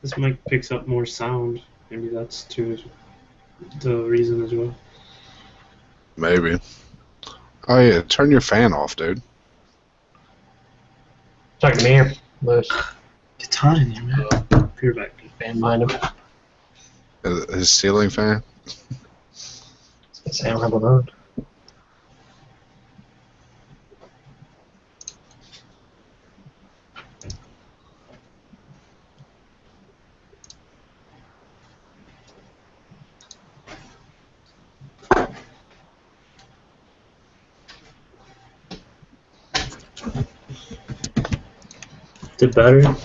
This mic picks up more sound. Maybe that's too the reason as well. Maybe. Oh yeah, turn your fan off, dude. Talking to me here, Lewis. It's hot in here, man. Peer back. Fan behind him. His ceiling fan. Say I don't have one on. Did better?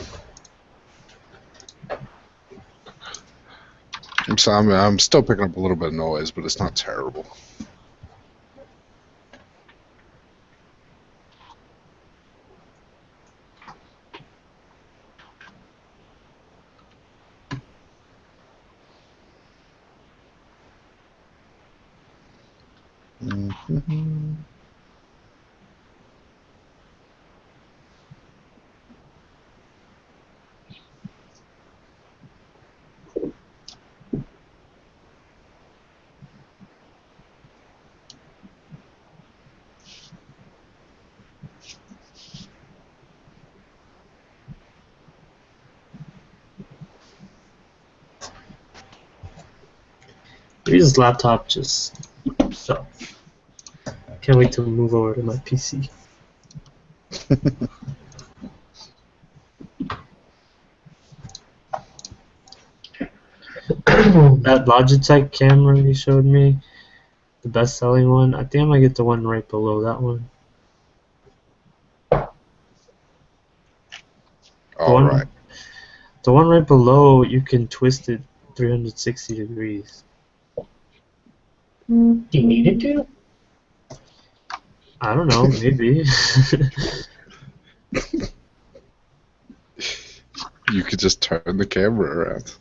I'm still picking up a little bit of noise, but it's not terrible. Mm-hmm. Maybe this laptop just sucks. Can't wait to move over to my PC. That Logitech camera you showed me, the best-selling one, I think I might get the one right below that one. All right. The one right below, you can twist it 360 degrees. Do you need it to? I don't know, maybe. You could just turn the camera around.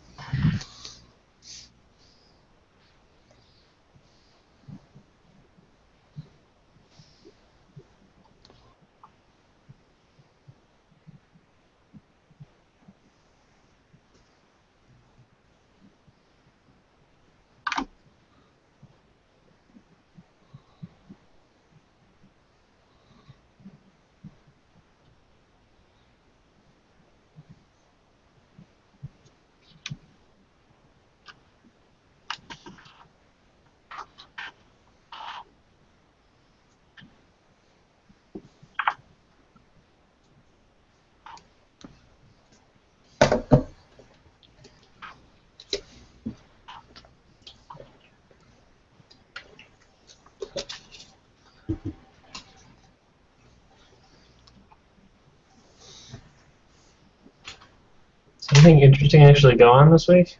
Something interesting actually go on this week?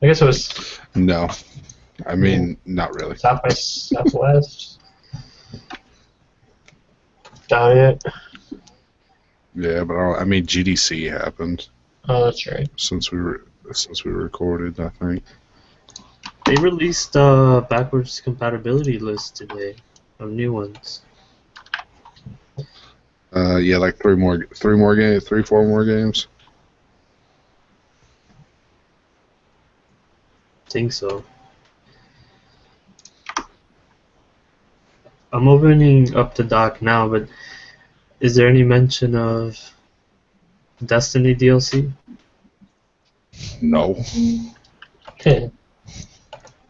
I guess it was No. I mean, not really. South by Southwest. Doubt it. Yeah, but I mean, GDC happened Oh, that's right. since we recorded, I think. They released a backwards compatibility list today of new ones. Yeah, like four more games. Think so. I'm opening up the dock now, but is there any mention of Destiny DLC? No,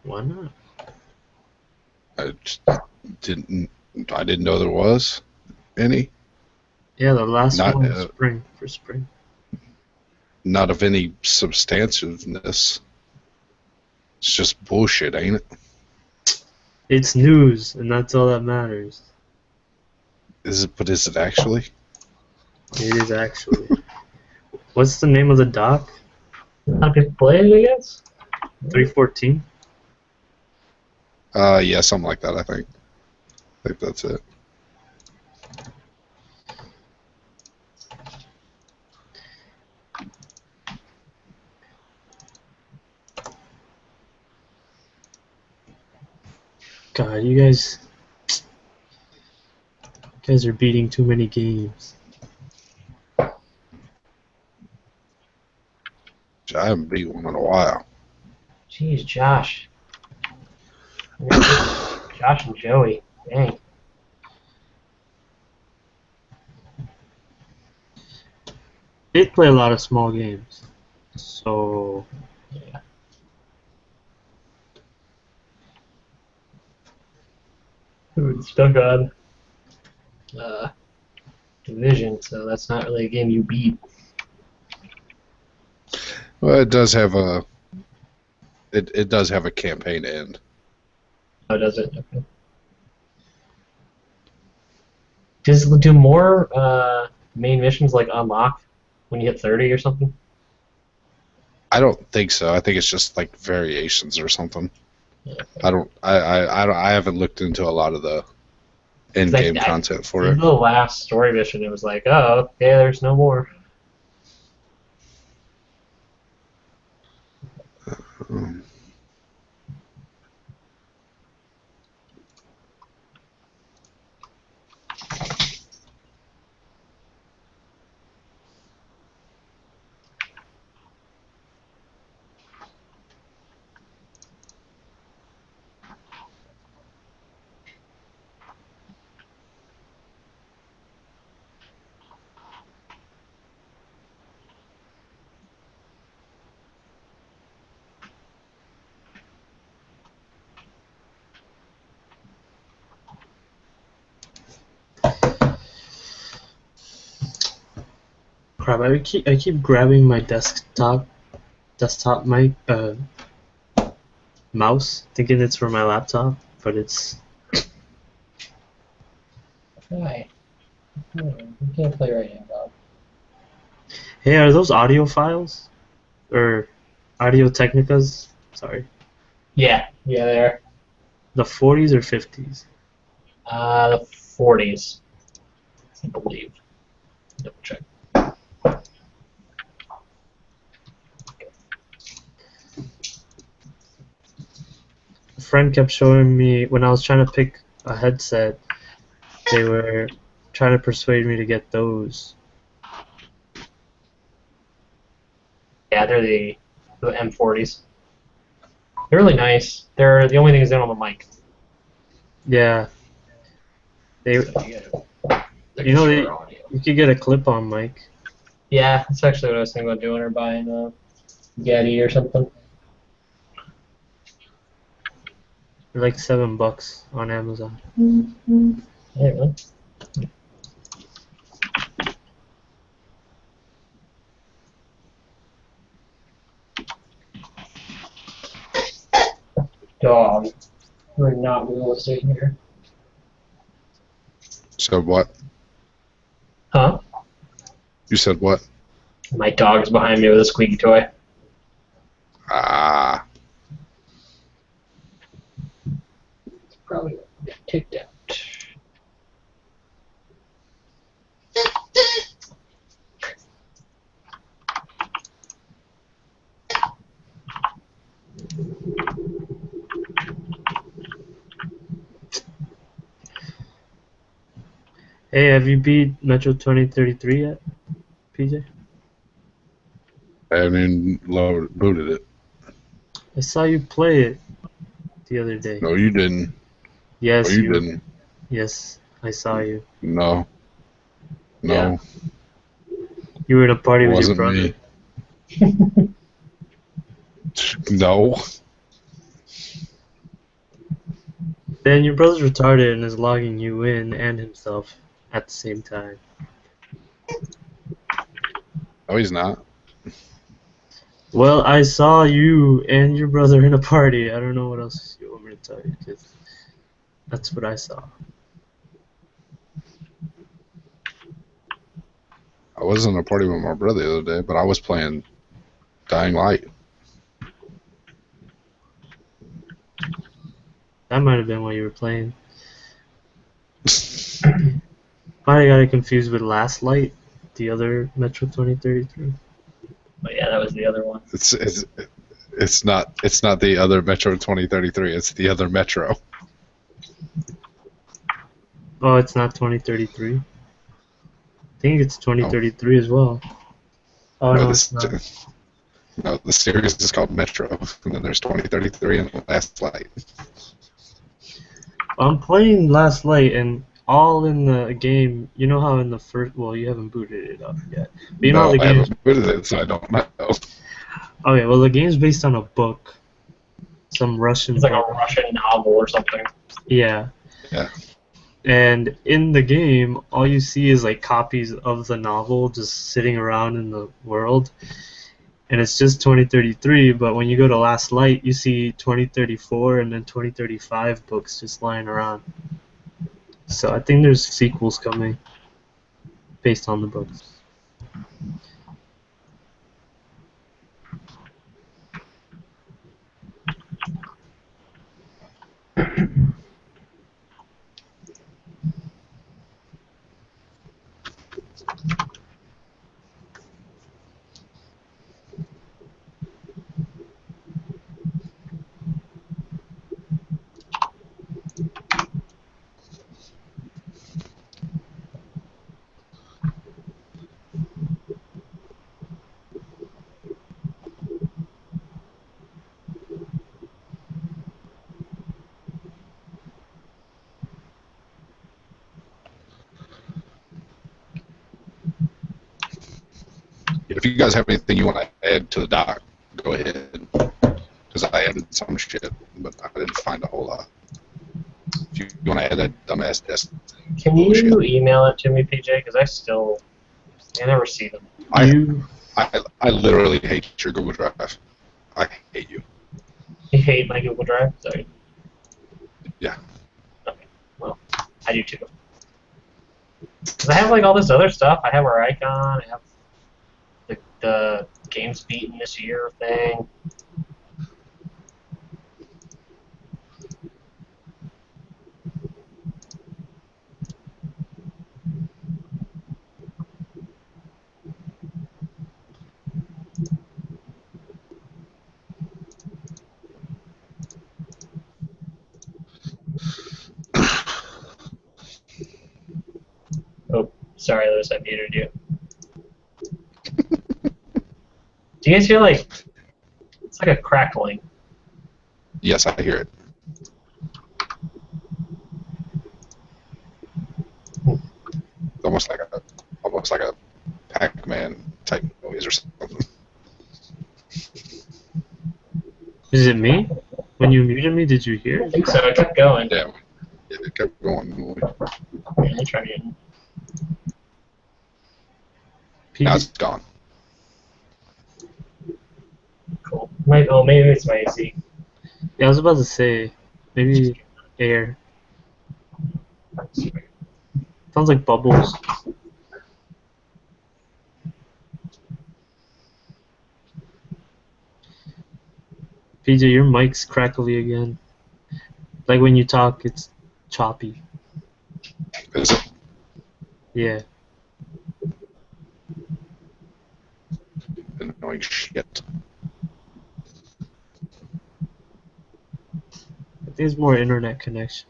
Why not? I just didn't. I didn't know there was any. Yeah, the last Not one was for spring. not of any substantiveness. It's just bullshit, ain't it? It's news, and that's all that matters. Is it? But is it actually? It is actually. What's the name of the dock? How people play it, I guess? 314? Yeah, something like that. I think that's it. God, you guys are beating too many games. I haven't beat one in a while. Jeez, Josh. Josh and Joey. Dang. They play a lot of small games, so Yeah. Ooh, stuck on Division, so that's not really a game you beat. Well, it does have a. It does have a campaign end. Oh, does it? Okay. Do more main missions like unlock when you hit 30 or something? I don't think so. I think it's just like variations or something. Yeah. I haven't looked into a lot of the in-game content for In it. the last story mission, it was like, oh, okay, there's no more. Um, crap. I keep grabbing my desktop mic mouse, thinking it's for my laptop, but it's Why? You can't play right now, Bob. Hey, are those audio files or Audio Technicas? Sorry, Yeah, they are. the 40s or 50s? The 40s, I believe. Double check. A friend kept showing me when I was trying to pick a headset. They were trying to persuade me to get those. Yeah, they're the M40s. They're really nice. They're the only thing is they don't have a mic. Yeah, they. You know, you could get a clip-on mic. Yeah, that's actually what I was thinking about doing, or buying a Getty or something. They're like $7 on Amazon. Yeah, really. Dog. We're not realistic here. So what? Huh? You said what? My dog's behind me with a squeaky toy. Ah, It's probably gonna get kicked out. Hey, have you beat Metro 2033 yet, PJ? I haven't booted it. I saw you play it the other day. No, you didn't. Yes, No, you didn't. Yes, I saw you. No. No. You were in a party It with your wasn't brother. me. No. Then your brother's retarded and is logging you in and himself at the same time. No, he's not. Well, I saw you and your brother in a party. I don't know what else you want me to tell you, because that's what I saw. I was in a party with my brother the other day, but I was playing Dying Light. That might have been what you were playing. I got it confused with Last Light, the other Metro 2033. But yeah, that was the other one. It's not the other Metro 2033. It's the other Metro. Oh, it's not 2033. I think it's 2033 as well. Oh no, it's not. No, the series is called Metro, and then there's 2033 and Last Light. I'm playing Last Light, and all in the game. You know how in the first, well, you haven't booted it up yet. But you know how No, the I game. haven't booted it, so I don't know. Okay, well, the game's based on a book, some Russian It's like book. a Russian novel or something. Yeah. Yeah. And in the game, all you see is like copies of the novel just sitting around in the world. And it's just 2033, but when you go to Last Light, you see 2034 and then 2035 books just lying around. So I think there's sequels coming based on the books. If you guys have anything you want to add to the doc, go ahead. Because I added some shit, but I didn't find a whole lot. If you want to add that dumbass test, Can you email it to me, PJ? Because I never see them. I literally hate your Google Drive. I hate you. You hate my Google Drive? Sorry. Yeah. Okay. Well, I do too. Because I have like all this other stuff. I have our icon. I have the games beaten this year thing. Oh, sorry, Lewis, I muted you. Do you guys hear like it's like a crackling? Yes, I hear it. Almost like a Pac-Man type noise or something. Is it me? When you muted me, did you hear I it? think so. It kept going. Yeah, it kept going. Yeah, let try again. Now it's gone. Cool. Maybe it's my AC. Yeah, I was about to say, maybe air. Sounds like bubbles. PJ, your mic's crackly again. Like when you talk, it's choppy. Is it? Yeah. Annoying shit. I think it's more internet connection.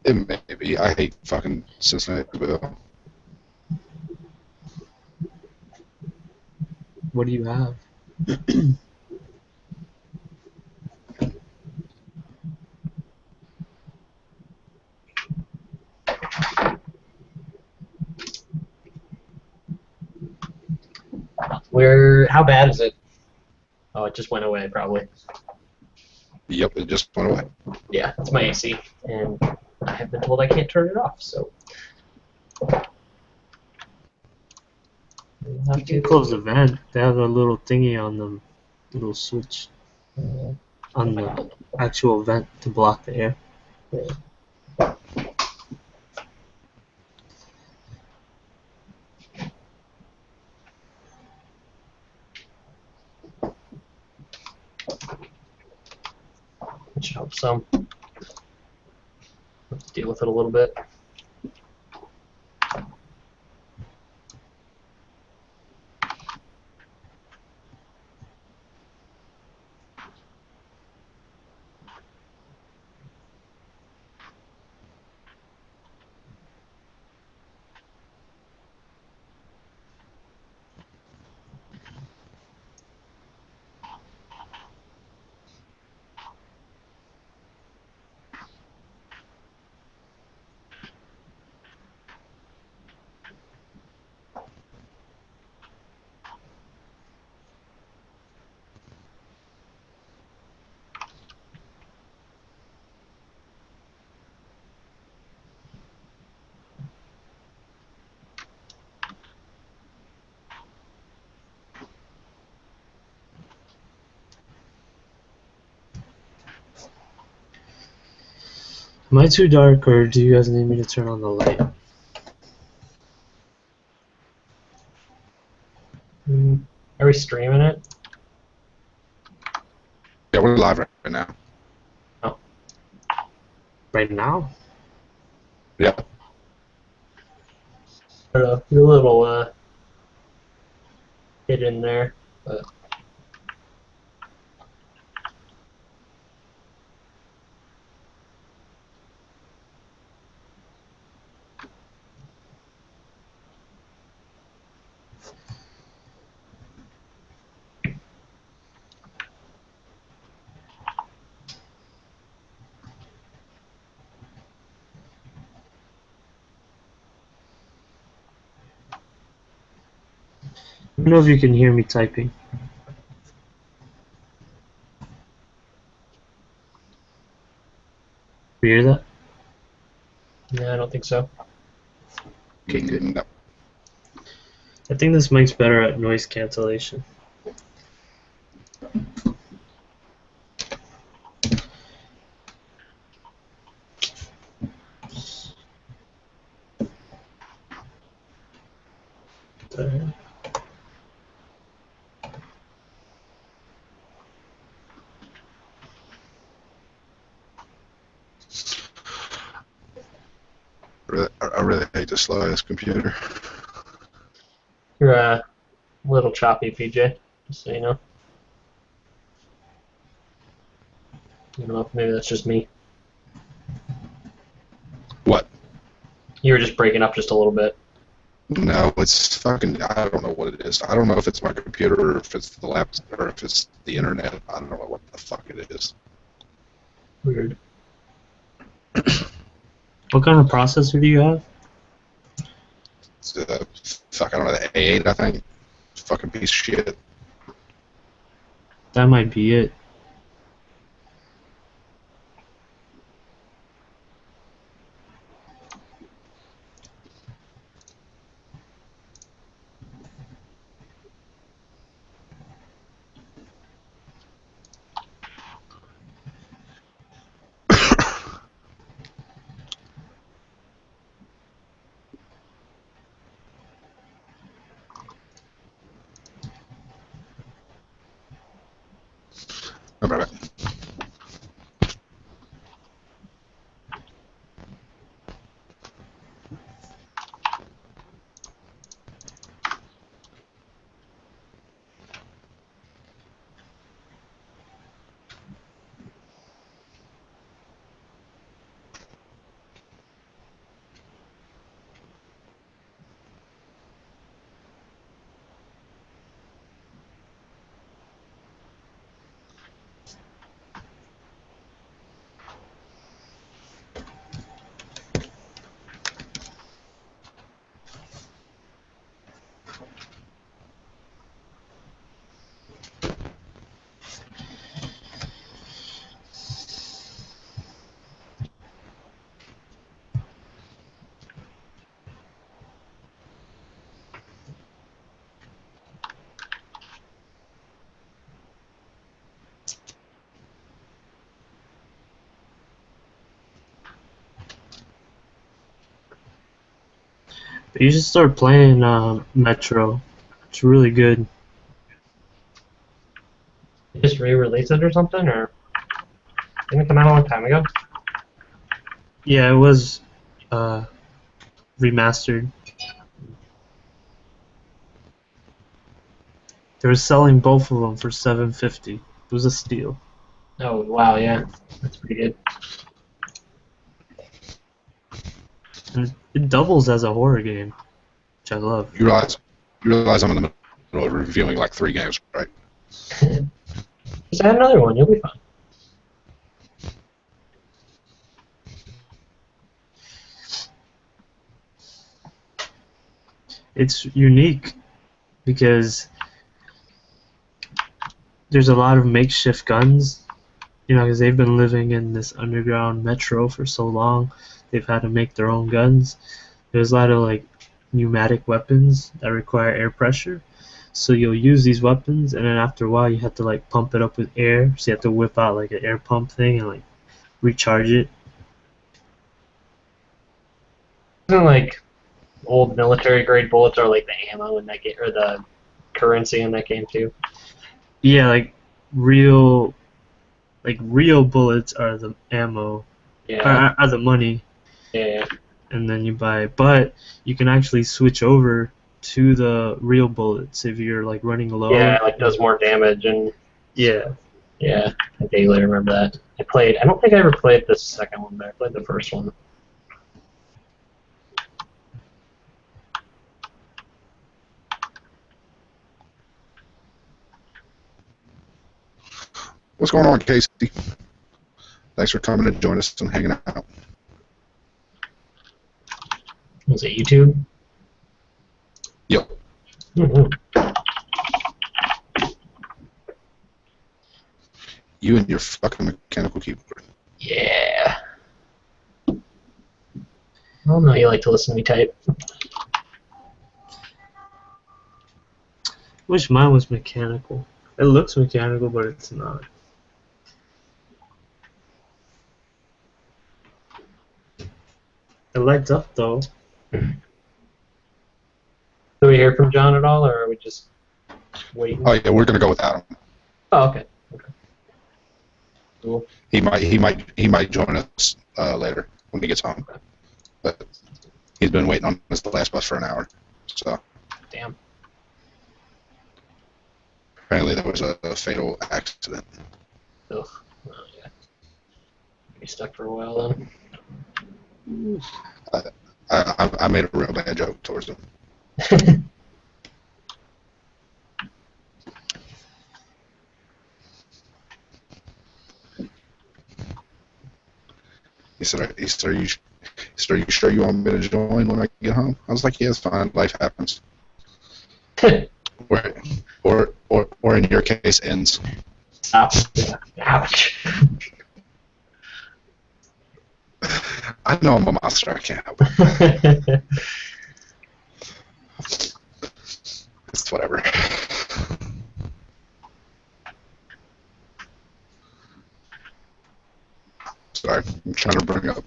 It may be. I hate fucking Cincinnati Bill. What do you have? How bad is it? Oh, it just went away probably. Yep, it just went away. Yeah, it's my AC, and I have been told I can't turn it off. So. You can close the vent. They have a little thingy on the little switch on the actual vent to block the air. Which helps some. Let's deal with it a little bit. Am I too dark, or do you guys need me to turn on the light? Are we streaming it? Yeah, we're live right now. Right now? Yeah. I don't know. You're a little hidden there, but. I don't know if you can hear me typing. You hear that? Yeah, I don't think so. Okay, good. No. I think this mic's better at noise cancellation. There. I really hate this slow ass computer. You're a little choppy, PJ, just so you know. I don't know if maybe that's just me. What? You were just breaking up just a little bit. No, it's fucking. I don't know what it is. I don't know if it's my computer or if it's the laptop or if it's the internet. I don't know what the fuck it is. Weird. What kind of processor do you have? It's fuck. I don't know, the A8. I think. Fucking piece of shit. That might be it. I'll be right back. But you should start playing Metro. It's really good. You just re-released it or something, or didn't it come out a long time ago? Yeah, it was remastered. They were selling both of them for $7.50. It was a steal. Oh wow, yeah, that's pretty good. And it doubles as a horror game, which I love. You realize I'm in the middle of reviewing like 3 games, right? Just add another one, you'll be fine. It's unique because there's a lot of makeshift guns, you know, because they've been living in this underground metro for so long. They've had to make their own guns. There's a lot of like pneumatic weapons that require air pressure. So you'll use these weapons, and then after a while you have to like pump it up with air. So you have to whip out like an air pump thing and like recharge it. Isn't like old military grade bullets are like the ammo in that game or the currency in that game too? Yeah, like real bullets are the ammo, Yeah. are the money, Yeah. and then you buy. But you can actually switch over to the real bullets if you're like running low. Yeah, it like does more damage and Yeah. yeah, I vaguely remember that. I don't think I ever played the second one, but I played the first one. What's going on, Casey? Thanks for coming to join us and hanging out. Was it YouTube? Yep. Mm-hmm. You and your fucking mechanical keyboard. Yeah. Oh no, you like to listen to me type. Wish mine was mechanical. It looks mechanical, but it's not. It lights up though. Do we hear from John at all, or are we just waiting? Oh yeah, we're gonna go without him. Oh, okay. Okay. Cool. He might join us later when he gets home. But he's been waiting on this the last bus for an hour. So Damn. apparently there was a fatal accident. Ugh. Oh, yeah. Be stuck for a while then. I made a real bad joke towards him. He said, are you sure you want me to join when I get home? I was like, yeah, it's fine. Life happens. or in your case, ends. Ouch. Ouch. I know I'm a monster. I can't help it. It's whatever. Sorry, I'm trying to bring up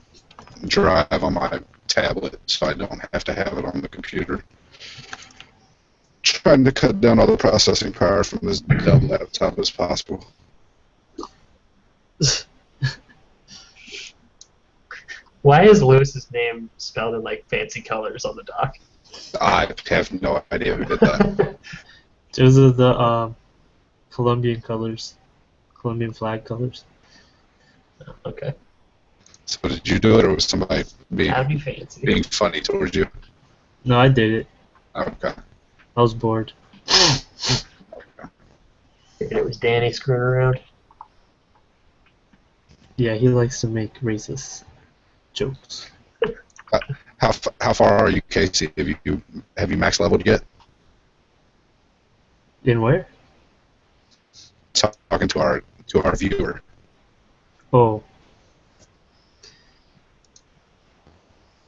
Drive on my tablet so I don't have to have it on the computer. Trying to cut down all the processing power from this dumb laptop as possible. Why is Lewis's name spelled in like fancy colors on the dock? I have no idea who did that. Those are the Colombian colors, Colombian flag colors. Okay. So did you do it, or was somebody That'd be fancy. being funny towards you? No, I did it. Okay. I was bored. Figured it was Danny screwing around. Yeah, he likes to make racist jokes. How far are you, Casey? Have you max leveled yet? In where? Talking to our viewer. Oh.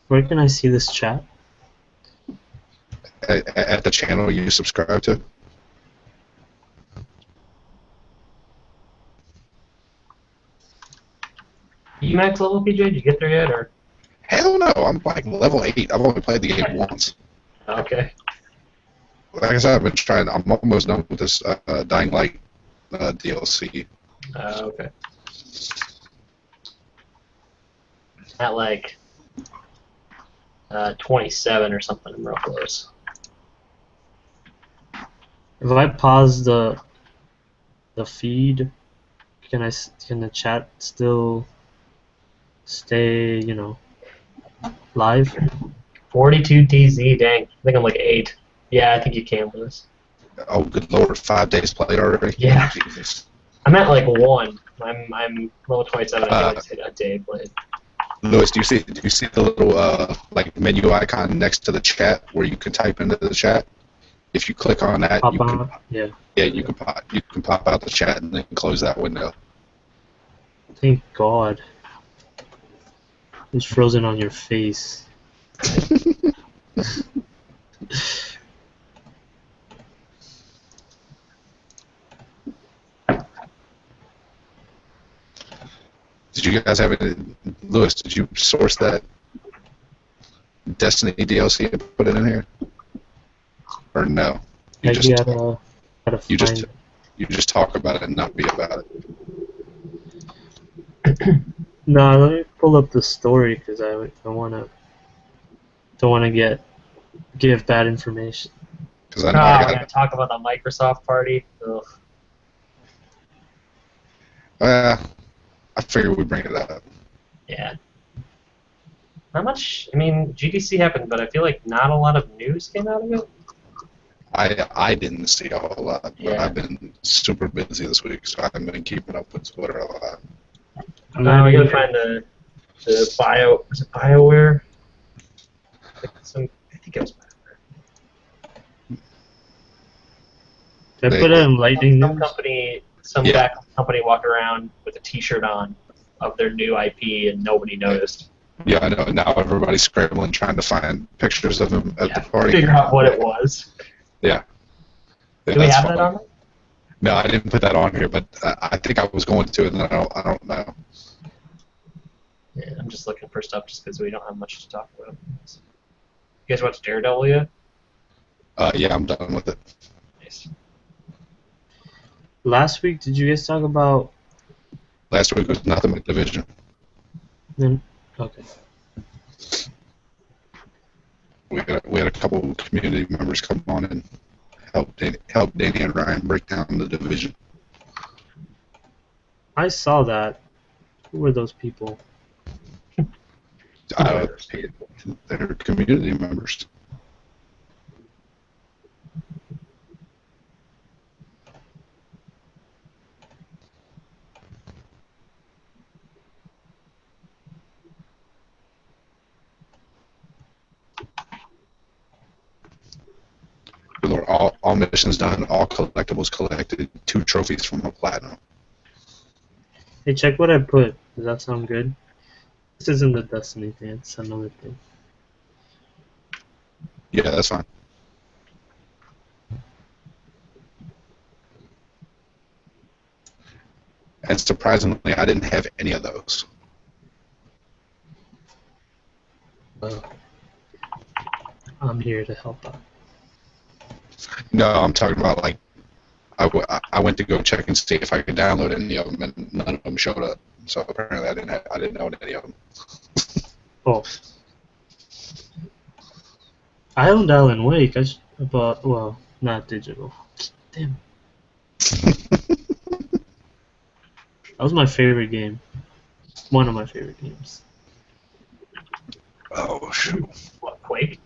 Where can I see this chat? At the channel you subscribe to. You max level, PJ? Did you get there yet, or? Hell no, I'm like level 8. I've only played the game once. Okay. Like I said, I've been trying. I'm almost done with this Dying Light DLC. Okay. At like 27 or something, I'm real close. If I pause the feed, can the chat still stay, live? 42 TZ, dang. I think I'm like 8. Yeah, I think you can with this. Oh, good lord! 5 days played already. Yeah. Jesus. I'm at like 1. I'm level 27. I think I just hit a day played. Lewis, do you see the little like menu icon next to the chat where you can type into the chat? If you click on that, Pop you can on? Yeah. you can pop out the chat and then close that window. Thank God. It's frozen on your face. Did you guys have it, Lewis? Did you source that Destiny DLC and put it in here? Or no? I gotta you find just you just talk about it and not be about it. No, let me pull up the story because I don't wanna give bad information. Because I Oh, know we're I gonna got. talk about the Microsoft party. Ugh. I figured we'd bring it up. Yeah. Not much. I mean, GDC happened, but I feel like not a lot of news came out of it. I didn't see a whole lot, but Yeah. I've been super busy this week, so I haven't been keeping up with Twitter a lot. I'm No, not we gotta even- find the is it BioWare? I think it was BioWare. Did I put it in lightning Some news? company, some Yeah. back company walked around with a T-shirt on of their new IP, and nobody noticed. Yeah, I know. Now everybody's scrambling trying to find pictures of him at the party. Figure out what it was. Yeah. Do we that's have that fine. on there? No, I didn't put that on here, but I think I was going to, and I don't know. Yeah, I'm just looking for stuff just because we don't have much to talk about. You guys watch Daredevil yet? Yeah, I'm done with it. Nice. Last week, did you guys talk about? Last week was nothing but Division. Okay. We had a couple of community members come on and help Danny and Ryan break down the Division. I saw that. Who were those people? They're community members. All missions done, all collectibles collected, 2 trophies from a platinum. Hey, check what I put. Does that sound good? This isn't the Destiny thing. It's another thing. Yeah, that's fine. And surprisingly, I didn't have any of those. Well, I'm here to help out. No, I'm talking about like I went to go check and see if I could download any of them, and none of them showed up. So apparently, I didn't own any of them. Oh. I owned Alan Wake. Well, not digital. Damn. That was my favorite game. One of my favorite games. Oh shoot! What, Quake?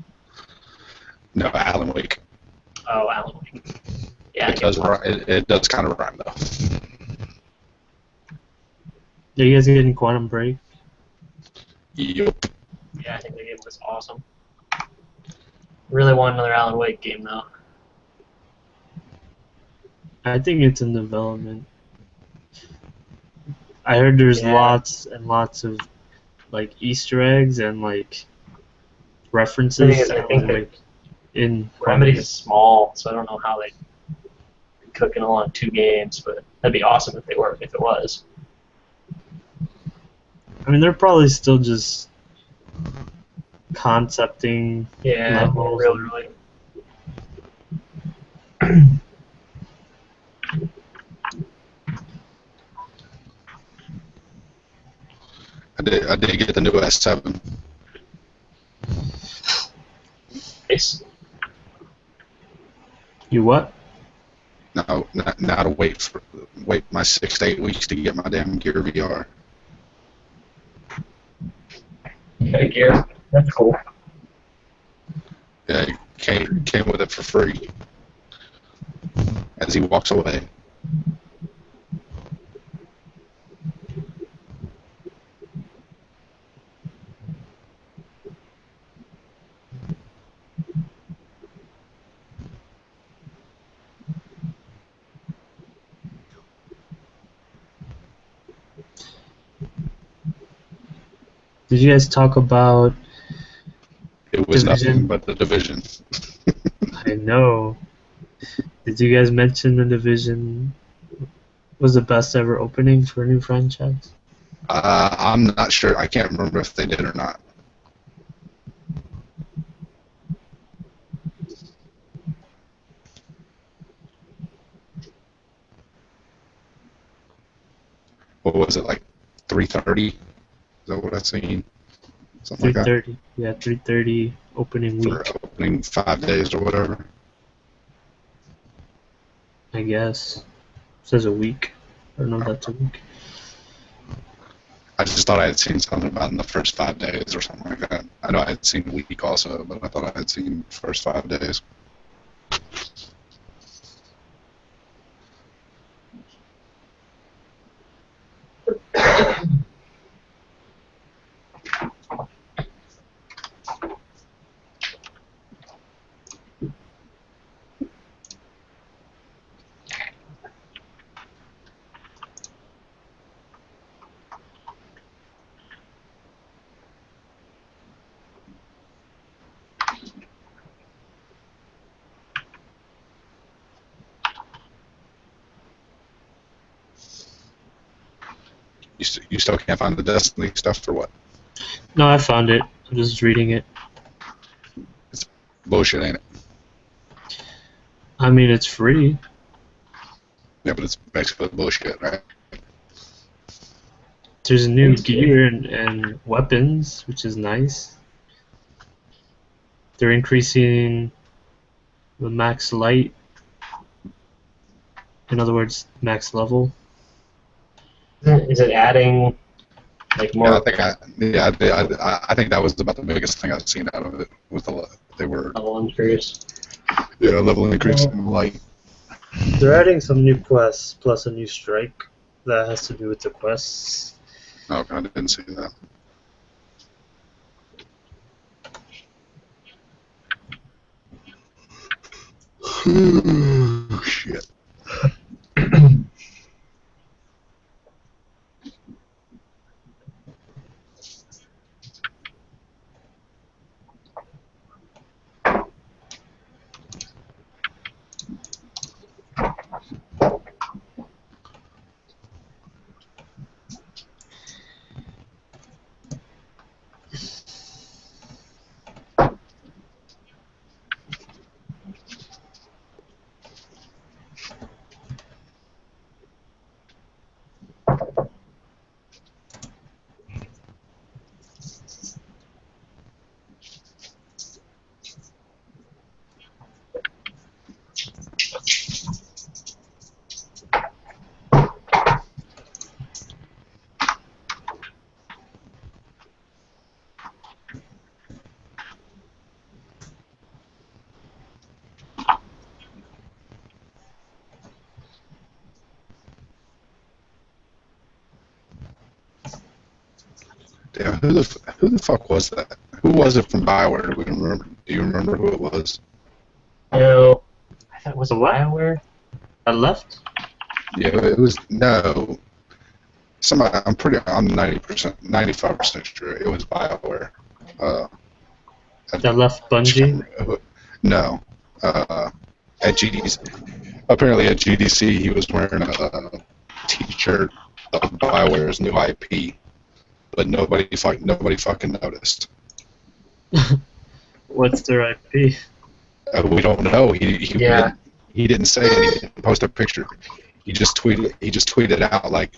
No, Alan Wake. Oh, Alan Wake. Yeah, It does kind of rhyme though. Are you guys getting Quantum Break? Yep. Yeah, I think the game was awesome. Really want another Alan Wake game though. I think it's in development. I heard there's lots and lots of like Easter eggs and like references I think to, like, in Remedy's small, so I don't know how they cooking along 2 games, but that'd be awesome if it was. I mean, they're probably still just concepting Yeah, levels. really. I did get the new S7. Nice. You what? Now to wait my 6 to 8 weeks to get my damn Gear VR. Hey, Gear. That's cool. Yeah, he came with it for free. As he walks away. Did you guys talk about? It was Division? nothing but the Division. I know. Did you guys mention the Division was the best ever opening for a new franchise? I'm not sure. I can't remember if they did or not. what was it, like 3:30? Is that what I seen? Something like that 3:30. Yeah, 3:30 opening for week, opening 5 days or whatever. I guess. It says a week. I don't know if that's a week. I just thought I had seen something about in the first 5 days or something like that. I know I had seen a week also, but I thought I had seen first 5 days. You still can't find the Destiny stuff or what? No, I found it. I'm just reading it. Bullshit, ain't it? I mean, it's free. Yeah, but it's basically bullshit, right? There's new gear and weapons, which is nice. They're increasing the max light. In other words, max level. Is it adding like more I think that was about the biggest thing I've seen out of it. Was they were level increase? level increase in light. They're adding some new quests plus a new strike that has to do with the quests. No, I didn't see that. Shit. Damn, who the fuck was that? Who was it from Bioware? Do we remember? Do you remember who it was? No, I thought it was What? BioWare. I left? Yeah, it was no. Somebody, I'm 90%, 95% sure it was Bioware. That left Bungie? No. At GDC. Apparently at GDC he was wearing a t-shirt of Bioware's new IP, but nobody fucking noticed. What's their IP? We don't know. Yeah. He didn't say anything. He didn't post a picture. He just tweeted out like,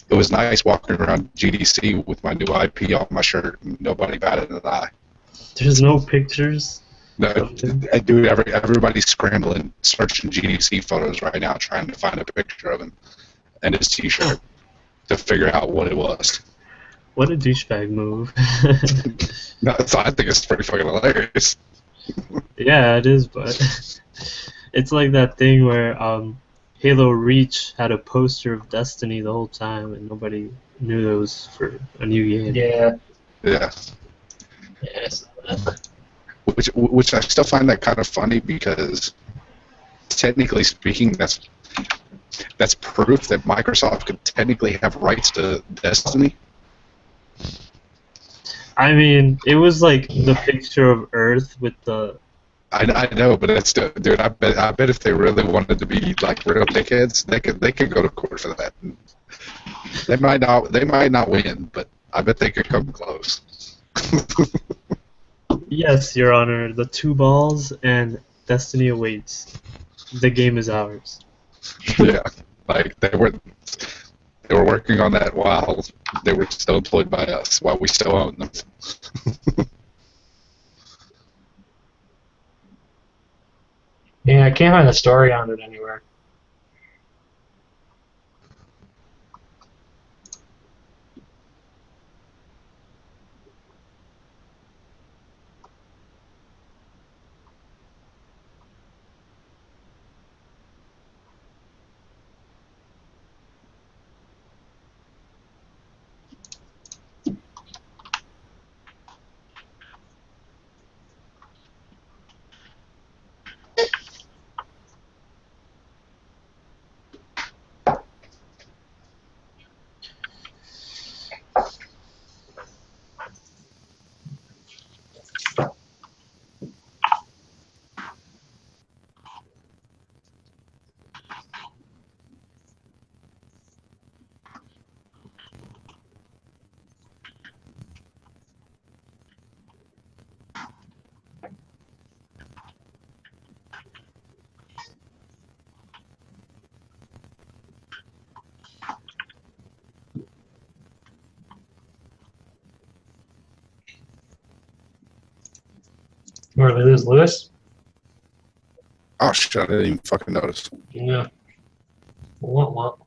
it was nice walking around GDC with my new IP on my shirt and nobody batted an eye. There's no pictures? No, dude, everybody's scrambling, searching GDC photos right now, trying to find a picture of him and his T-shirt to figure out what it was. What a douchebag move. No, so I think it's pretty fucking hilarious. Yeah, it is, but it's like that thing where Halo Reach had a poster of Destiny the whole time and nobody knew it was for a new game. Yeah. Yeah. Yes. Which I still find that kind of funny because technically speaking, that's proof that Microsoft could technically have rights to Destiny. I mean, it was like the picture of Earth with the... I know, but it's still, dude. I bet if they really wanted to be like real dickheads, they could go to court for that. They might not win, but I bet they could come close. Yes, Your Honor, the 2 balls and Destiny awaits. The game is ours. Yeah, like They were working on that while they were still employed by us, while we still own them. Yeah, I can't find the story on it anywhere. Where did we lose Lewis? Oh shit! I didn't even fucking notice. Yeah. What?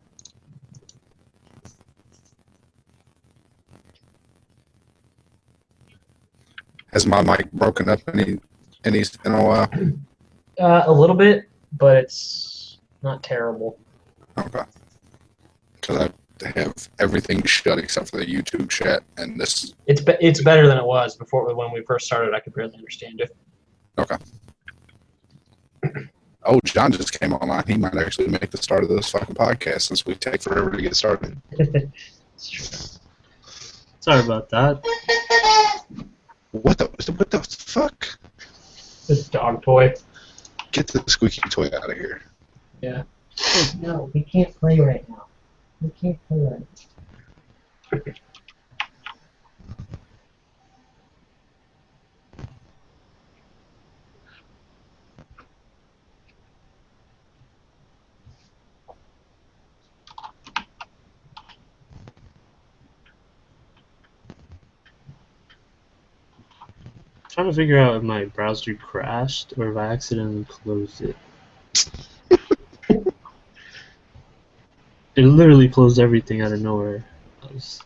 Has my mic broken up in a while? A little bit, but it's not terrible. Okay. Because I have everything shut except for the YouTube chat and this. It's better than it was before when we first started. I could barely understand it. Okay. Oh, John just came online. He might actually make the start of this fucking podcast since we take forever to get started. It's true. Sorry about that. What the fuck? This dog toy. Get the squeaky toy out of here. Yeah. No, we can't play right now. We can't play right now. Trying to figure out if my browser crashed or if I accidentally closed it. It literally closed everything out of nowhere. I was...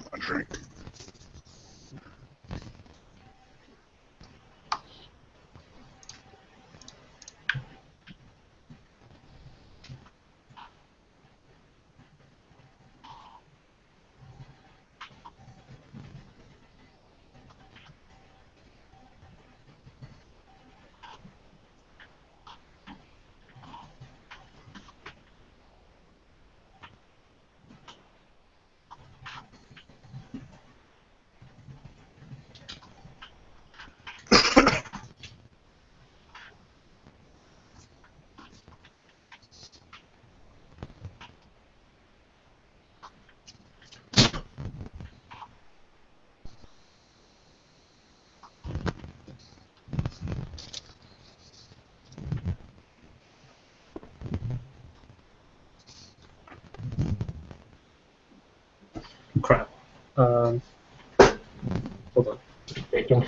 My drink. Crap. Hold on. Bacon.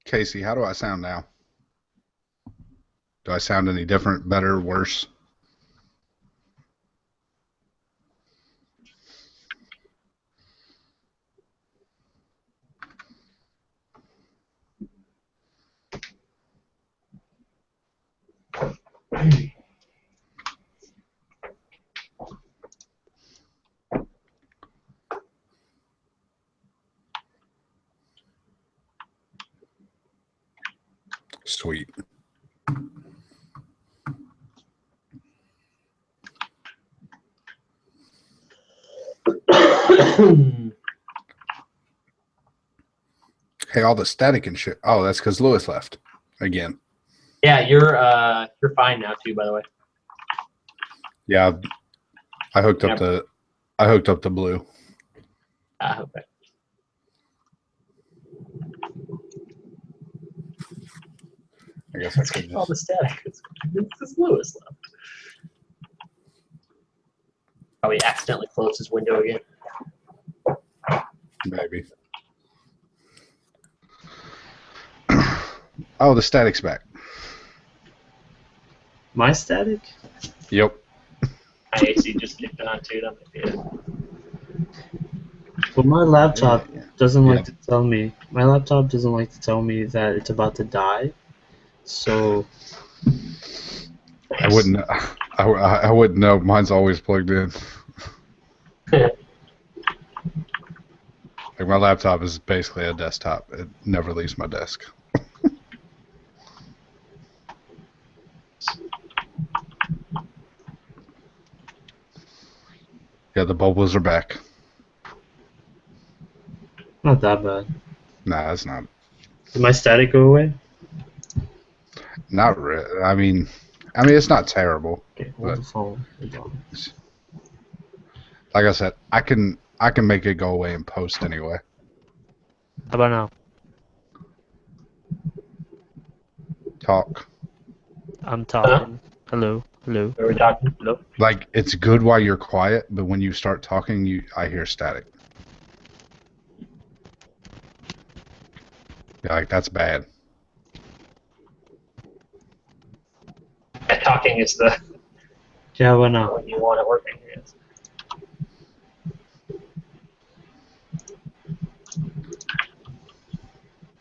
Casey, how do I sound now? Do I sound any different, better, worse? Sweet. Hey, all the static and shit. Oh, that's because Lewis left again. Yeah, you're fine now too. By the way. Yeah, I hooked up the blue. Okay. I guess I could All just. the static. It's Lewis left. Probably accidentally closed his window again. Maybe. Oh, the static's back. My static? Yep. My AC just kicked on too. That might be it. Well, my laptop doesn't like Yeah. to tell me. My laptop doesn't like to tell me that it's about to die. So I wouldn't. I wouldn't know. Mine's always plugged in. Like my laptop is basically a desktop. It never leaves my desk. Yeah, the bubbles are back. not that bad. Nah, it's not. Did my static go away? Not really. I mean, it's not terrible. Okay, hold But- the phone. Hold on. Like I said, I can make it go away in post anyway. How about now? Talk. I'm talking. Hello. Hello. Where are we talking? Hello. Like it's good while you're quiet, but when you start talking, I hear static. Yeah, like that's bad. Talking is the Yeah, how about now? when you want it working. Yes.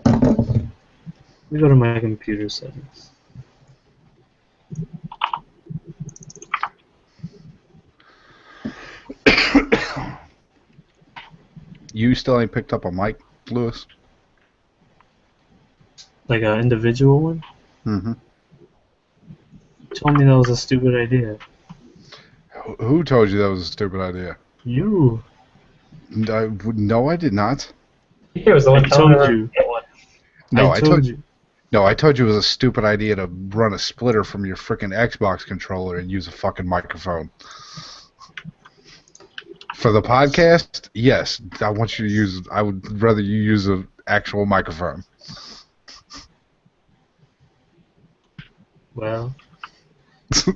Let me go to my computer settings. You still ain't picked up a mic, Lewis? Like an individual one? Mm-hmm. You told me that was a stupid idea. Who told you that was a stupid idea? You. No, I did not. It was the one I telling told her you. to get one. No, I told you. No, I told you it was a stupid idea to run a splitter from your freaking Xbox controller and use a fucking microphone. For the podcast, yes, I want you to use. I would rather you use an actual microphone. Well, you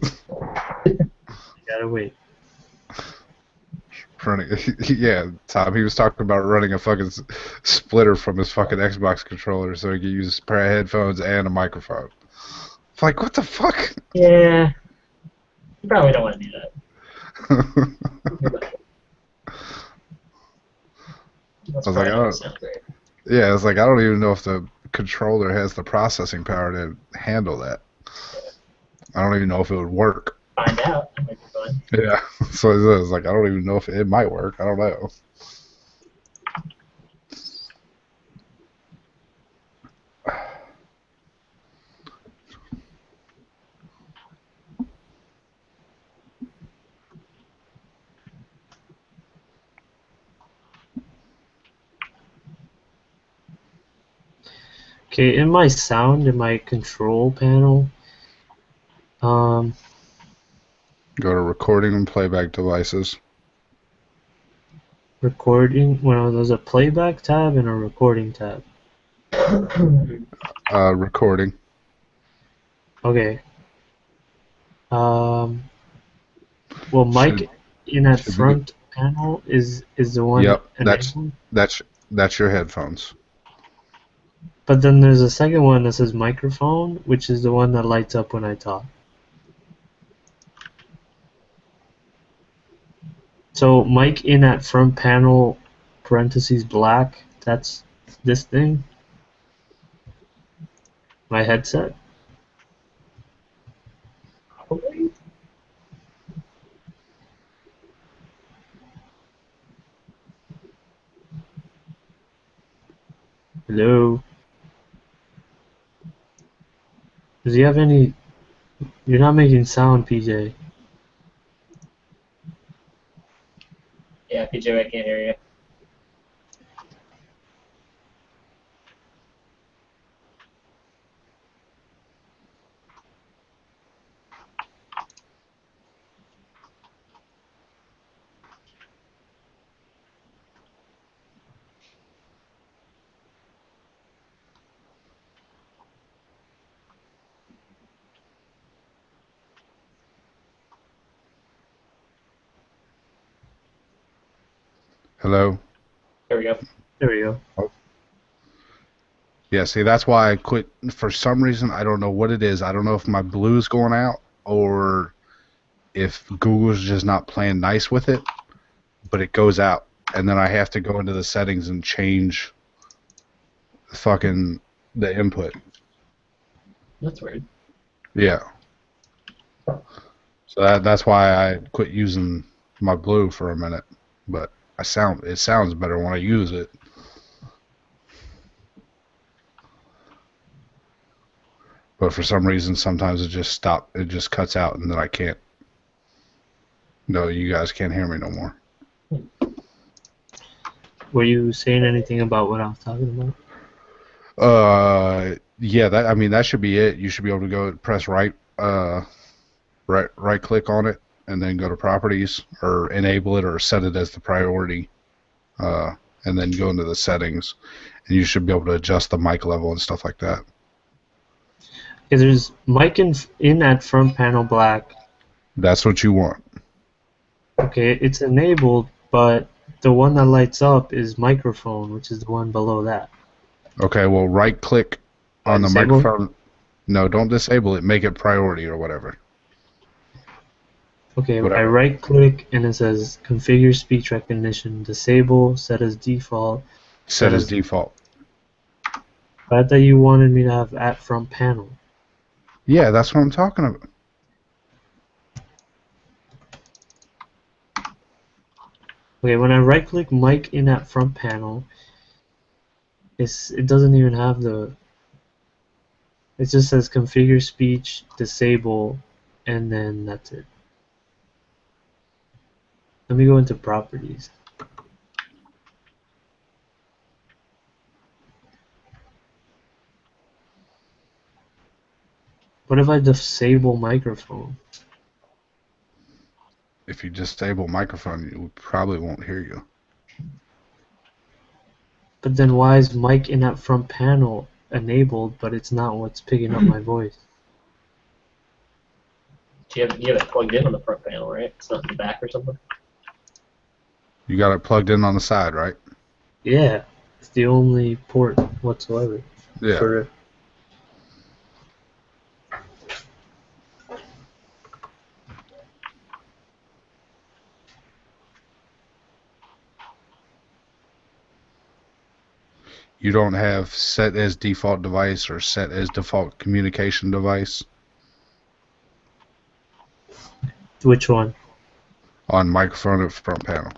gotta wait. Yeah, Tom. He was talking about running a fucking splitter from his fucking Xbox controller so he could use a pair of headphones and a microphone. It's like, what the fuck? Yeah. You probably don't want to do that. That's I was like, probably I not don't- sound great. Yeah, it's like I don't even know if the controller has the processing power to handle that. I don't even know if it would work. Find out. That might be fun. Yeah, so it's like I don't even know if it might work. I don't know. Okay, in my sound, in my control panel, Go to recording and playback devices. recording, well, there's a playback tab and a recording tab. Recording. Okay. Well, mic Should- in that should be front panel is the one. Yep, enabled? that's your headphones. But then there's a second one that says microphone, which is the one that lights up when I talk. So mic in at front panel, parentheses black, that's this thing. My headset. Probably. Hello. Does he have any... You're not making sound, PJ. Yeah, PJ, I can't hear you. Hello? There we go. There we go. Yeah, see, that's why I quit. For some reason, I don't know what it is. I don't know if my Blue's going out or if Google's just not playing nice with it, but it goes out. And then I have to go into the settings and change fucking the input. That's weird. Yeah. So that's why I quit using my Blue for a minute. But it sounds better when I use it. But for some reason, sometimes it just cuts out, and then I can't. No, you guys can't hear me no more. Were you saying anything about what I was talking about? Yeah, that should be it. You should be able to go press right click on it, and then go to properties, or enable it, or set it as the priority, and then go into the settings, and you should be able to adjust the mic level and stuff like that. Okay, there's mic in at front panel black. That's what you want. Okay, it's enabled, but the one that lights up is microphone, which is the one below that. Okay, well, right click on the Disable? microphone. No, don't disable it. Make it priority or whatever. Okay, Whatever. I right click and it says configure speech recognition, disable, set as default. Set as default. I thought you wanted me to have at front panel. Yeah, that's what I'm talking about. Okay, when I right click mic in at front panel, it doesn't even have the... It just says configure speech, disable, and then that's it. Let me go into properties. What if I disable microphone? If you disable microphone, you probably won't hear you. But then why is mic in that front panel enabled, but it's not what's picking up my voice? You have it plugged in on the front panel, right? It's not in the back or something? You got it plugged in on the side, right? Yeah, it's the only port whatsoever. Yeah. For it. You don't have set as default device or set as default communication device? Which one? On microphone at front panel.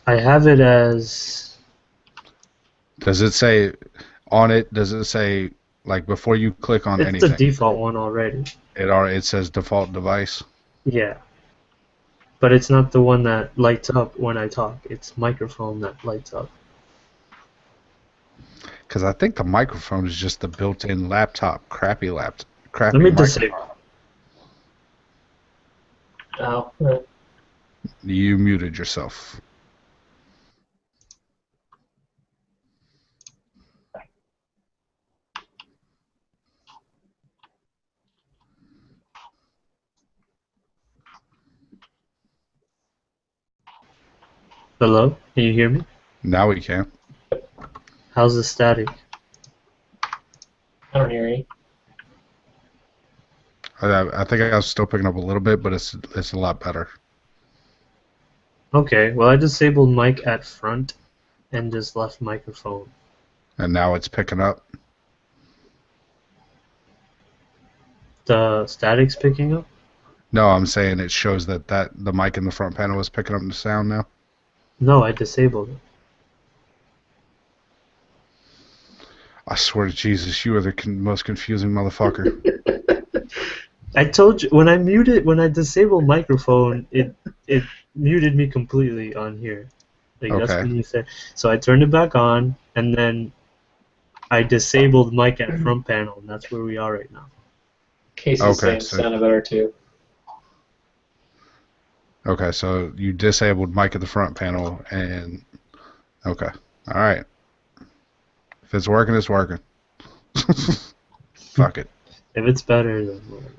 I have it as... Does it say on it, does it say, like, before you click on anything? It's the default one already. It says default device? Yeah. But it's not the one that lights up when I talk. It's microphone that lights up. Because I think the microphone is just the built-in laptop, crappy Let me disable. Oh. You muted yourself. Hello? Can you hear me? Now we can. How's the static? I don't hear any. I think I was still picking up a little bit, but it's a lot better. Okay, well I disabled mic at front and just left microphone. And now it's picking up. The static's picking up? No, I'm saying it shows that the mic in the front panel is picking up the sound now. No, I disabled it. I swear to Jesus, you are the most confusing motherfucker. I told you when I disabled microphone, it muted me completely on here. Like that's Okay. when you said. So I turned it back on, and then I disabled mic at front panel, and that's where we are right now. Casey's Okay, saying so- sounded better too. Okay, so you disabled mic at the front panel, and okay, all right. If it's working, it's working. Fuck it. If it's better, then whatever.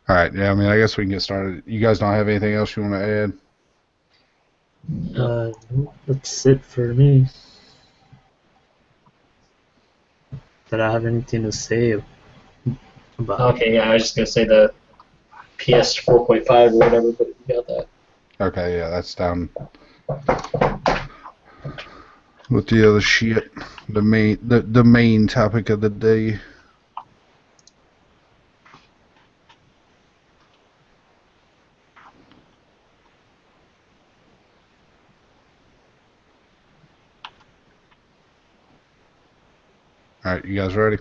All right, yeah. I mean, I guess we can get started. You guys don't have anything else you want to add? That's it for me. Did I have anything to say about? Okay, yeah, I was just gonna say the PS 4.5 or whatever, but you got that. Okay, yeah, that's down. With the other shit, the main topic of the day. All right, you guys ready?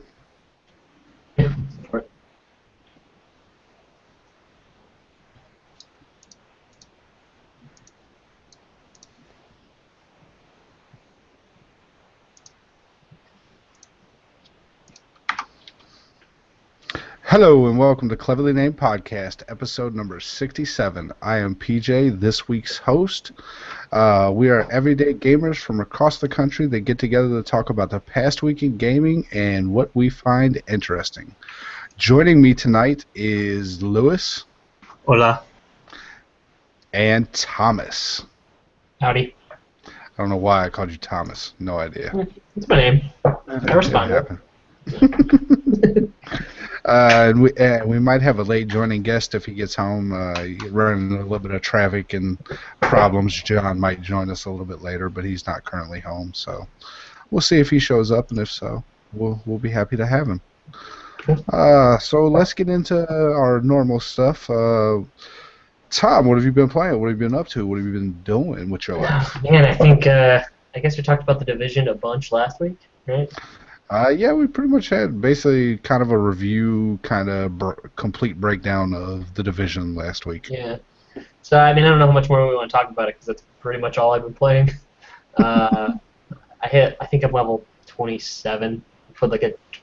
Hello and welcome to Cleverly Named Podcast, episode number 67. I am PJ, this week's host. We are everyday gamers from across the country that get together to talk about the past week in gaming and what we find interesting. Joining me tonight is Lewis Hola. and Thomas. Howdy. I don't know why I called you Thomas. No idea. That's my name. I respond. And we might have a late joining guest if he gets home. Running a little bit of traffic and problems. John might join us a little bit later, but he's not currently home. So we'll see if he shows up, and if so, we'll be happy to have him. So let's get into our normal stuff. Tom, what have you been playing? What have you been up to? What have you been doing with your life? Man, I think I guess we talked about the Division a bunch last week, right? Yeah, we pretty much had basically kind of a review, kind of complete breakdown of the Division last week. Yeah. So I mean, I don't know how much more we want to talk about it because that's pretty much all I've been playing. I think I'm level 27. Put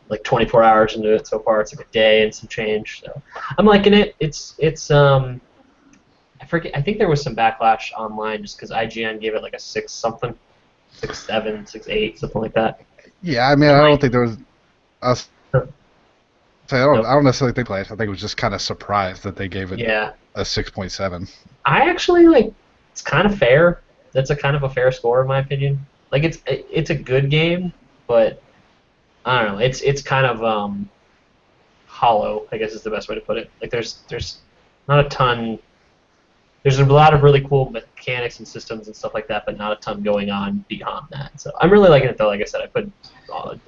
like 24 hours into it so far. It's like a day and some change. So I'm liking it. It's I forget. I think there was some backlash online just because IGN gave it like a 6-something, 6.7, 6.8, something like that. Yeah, I mean, I don't think there was. I don't necessarily think that. I think it was just kind of surprised that they gave it Yeah. a 6.7. I actually it's kind of fair. That's a kind of a fair score in my opinion. Like it's a good game, but I don't know. It's kind of hollow, I guess is the best way to put it. Like there's not a ton. There's a lot of really cool mechanics and systems and stuff like that, but not a ton going on beyond that. So I'm really liking it though. Like I said, I put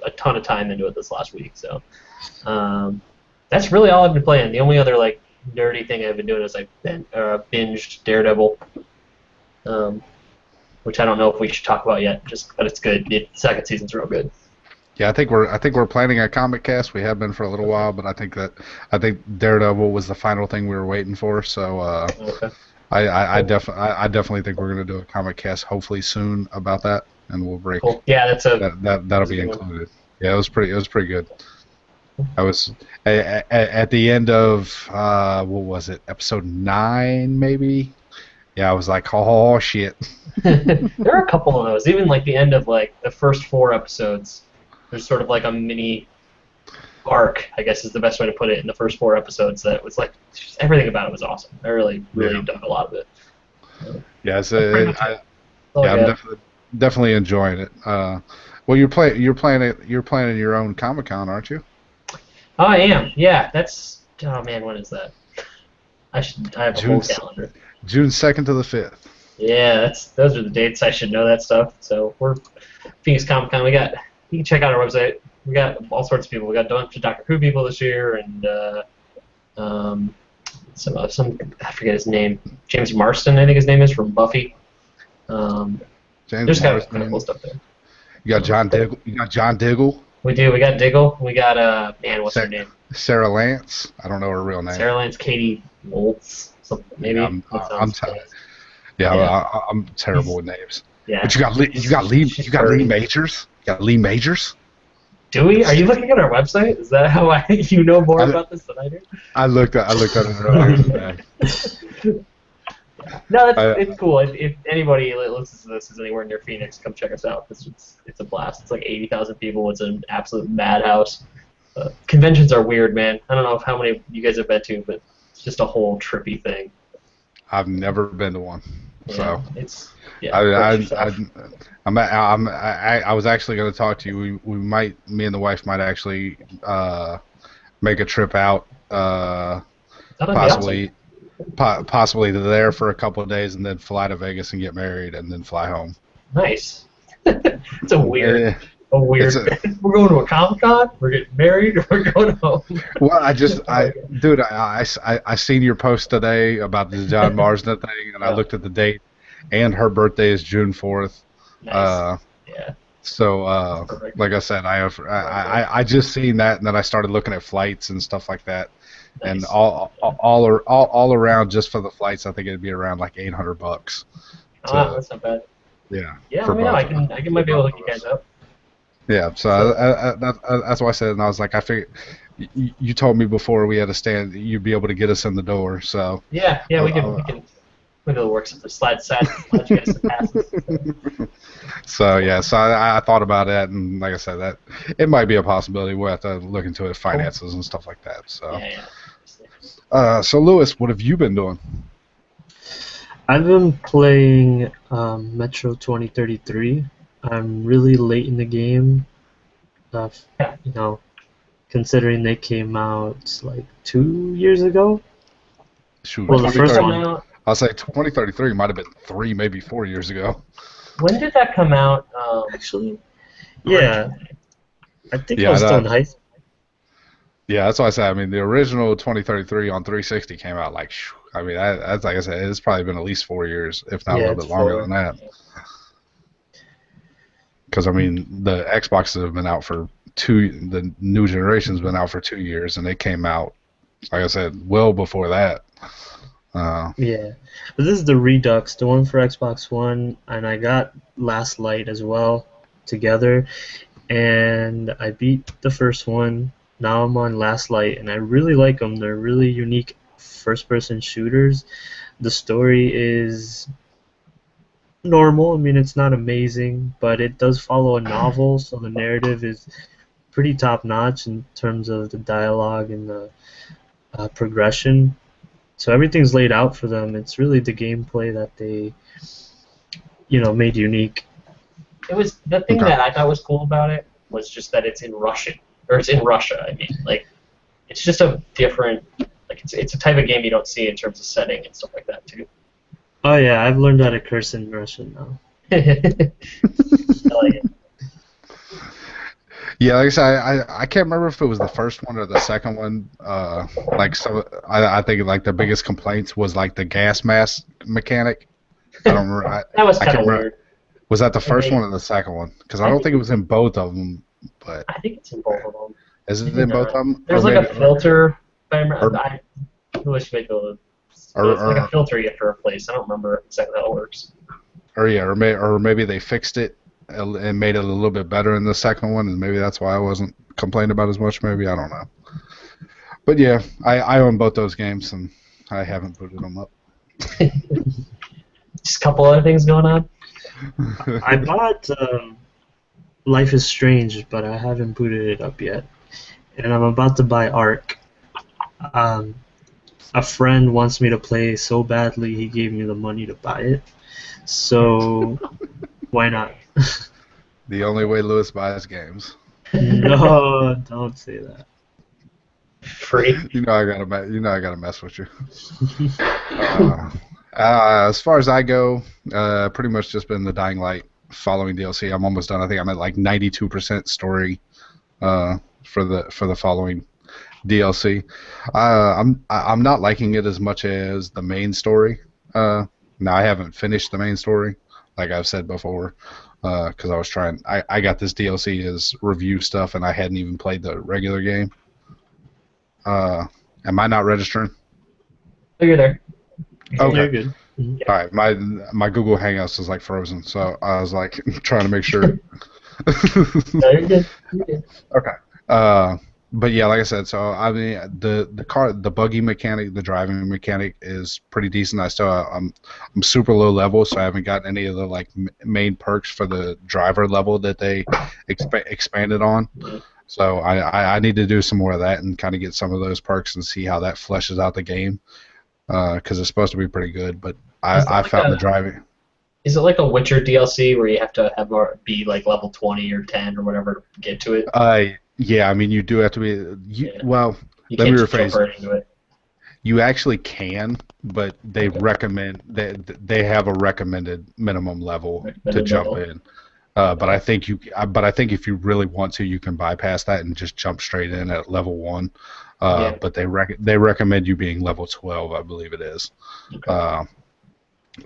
a ton of time into it this last week. So that's really all I've been playing. The only other like nerdy thing I've been doing is I've binged Daredevil, which I don't know if we should talk about yet. But it's good. The second season's real good. Yeah, I think we're planning a comic cast. We have been for a little while, but I think Daredevil was the final thing we were waiting for. So Okay. I definitely think we're going to do a comic cast hopefully soon about that, and we'll break. Cool. Yeah, that's That'll that's be a good one. included. Yeah, it was pretty good. I was at the end of what was it, episode 9 maybe? Yeah, I was like, oh shit. There are a couple of those. Even like the end of like the first 4 episodes. There's sort of like a mini arc, I guess is the best way to put it, in the first 4 episodes. That was like just everything about it was awesome. I really dug a lot of it. Yeah, Oh, I'm yeah. definitely enjoying it. Well, you're planning your own Comic-Con, aren't you? Oh, I am. Yeah, that's. Oh man, when is that? I have a June whole s- calendar. June 2nd to the 5th. Yeah, those are the dates. I should know that stuff. So we're Phoenix Comic Con. You can check out our website. We got all sorts of people. We got a bunch of Doctor Who people this year, and um, some I forget his name. James Marston, I think his name is, from Buffy. James There's kind of cool Marsden. stuff there. You got John Diggle. You got John Diggle. We do. We got Diggle. We got man, what's her name? Sarah Lance. I don't know her real name. Sarah Lance, Katie Woltz, maybe. Yeah, That I'm sounds t- yeah, Yeah. I'm terrible with names. yeah. But you got Lee Majors. You got Lee Majors. Do we? Are you looking at our website? Is that how you know more about this than I do? I looked at it earlier today. No, it's cool. If anybody listens to this is anywhere near Phoenix, come check us out. It's a blast. It's like 80,000 people. It's an absolute madhouse. Conventions are weird, man. I don't know how many you guys have been to, but it's just a whole trippy thing. I've never been to one, so It's I was actually going to talk to you. Me and the wife might actually make a trip out, possibly possibly there for a couple of days and then fly to Vegas and get married and then fly home. Nice. It's a weird. Yeah. We're going to a Comic-Con. We're getting married. We're going home. Well, I seen your post today about the John Marsden thing, and I looked at the date, and her birthday is June 4th. Nice. Yeah. So, like I said, I just seen that, and then I started looking at flights and stuff like that, Nice. and all around just for the flights, I think it'd be around like $800. That's not bad. Yeah. Yeah, let me know. I might be able to hook you guys up. Yeah, so that's why I said, and I was like, I figured you told me before we had to stand, you'd be able to get us in the door. So Yeah, we can work something. Slide you guys some passes. so I thought about that, and like I said, that it might be a possibility. We'll have to look into it, finances and stuff like that. So so Lewis, what have you been doing? I've been playing Metro 2033. I'm really late in the game. Considering they came out like 2 years ago. Shoot, Well, the first one. I'll say 2033 might have been 3, maybe 4 years ago. When did that come out? Actually, yeah. I think I was still in high school. Yeah, that's why I said. I mean, the original 2033 on 360 came out like. I mean, that's like I said. It's probably been at least 4 years, if not a little bit longer than that. Because I mean, the Xboxes have been out for the new generation's been out for 2 years, and they came out, like I said, well before that. Yeah, but this is the Redux, the one for Xbox One, and I got Last Light as well together, and I beat the first one. Now I'm on Last Light, and I really like them. They're really unique first-person shooters. The story is normal. I mean, it's not amazing, but it does follow a novel, so the narrative is pretty top-notch in terms of the dialogue and the progression. So everything's laid out for them. It's really the gameplay that they, made unique. It was the thing that I thought was cool about it was just that it's in Russian, or it's in Russia. I mean, like, it's just a different, like, it's a type of game you don't see in terms of setting and stuff like that too. Oh yeah, I've learned how to curse in Russian now. I like it. Yeah, like I said, I can't remember if it was the first one or the second one. I think like the biggest complaints was like the gas mask mechanic. I don't remember. That was kind of weird. Was that the first one or the second one? Because I don't think it was in both of them. But I think it's in both of them. Is it in both of them? There's like a filter. I wish they could. It's like a filter you have to replace. I don't remember exactly how it works. Or maybe they fixed it and made it a little bit better in the second one, and maybe that's why I wasn't complaining about as much. Maybe I don't know. But yeah, I own both those games, and I haven't booted them up. Just a couple other things going on. I bought Life is Strange, but I haven't booted it up yet. And I'm about to buy Ark. A friend wants me to play so badly, he gave me the money to buy it. So, why not? The only way Lewis buys games. No, don't say that. Free. You know I gotta mess with you. As far as I go, pretty much just been the Dying Light following DLC. I'm almost done. I think I'm at like 92% story for the following DLC. I'm not liking it as much as the main story. Now I haven't finished the main story, like I've said before, because I was trying. I got this DLC as review stuff, and I hadn't even played the regular game. Am I not registering? Oh, you're there. Okay. You're good. All right, my Google Hangouts is like frozen, so I was like trying to make sure. No, you're good. You're good. Okay. But yeah, like I said, so I mean the buggy mechanic, the driving mechanic is pretty decent. I'm super low level, so I haven't gotten any of the like main perks for the driver level that they expanded on. So I need to do some more of that and kind of get some of those perks and see how that fleshes out the game, because it's supposed to be pretty good. But I found the driving. Is it like a Witcher DLC where you have to be like level 20 or 10 or whatever to get to it? Yeah, I mean you do have to be. Well, You let me can't just jump rephrase. right into it. You actually can, but they recommend they have a recommended minimum level to Recommended jump level. in. But I think if you really want to, you can bypass that and just jump straight in at level 1. Yeah. But they recommend you being level 12, I believe it is. Okay.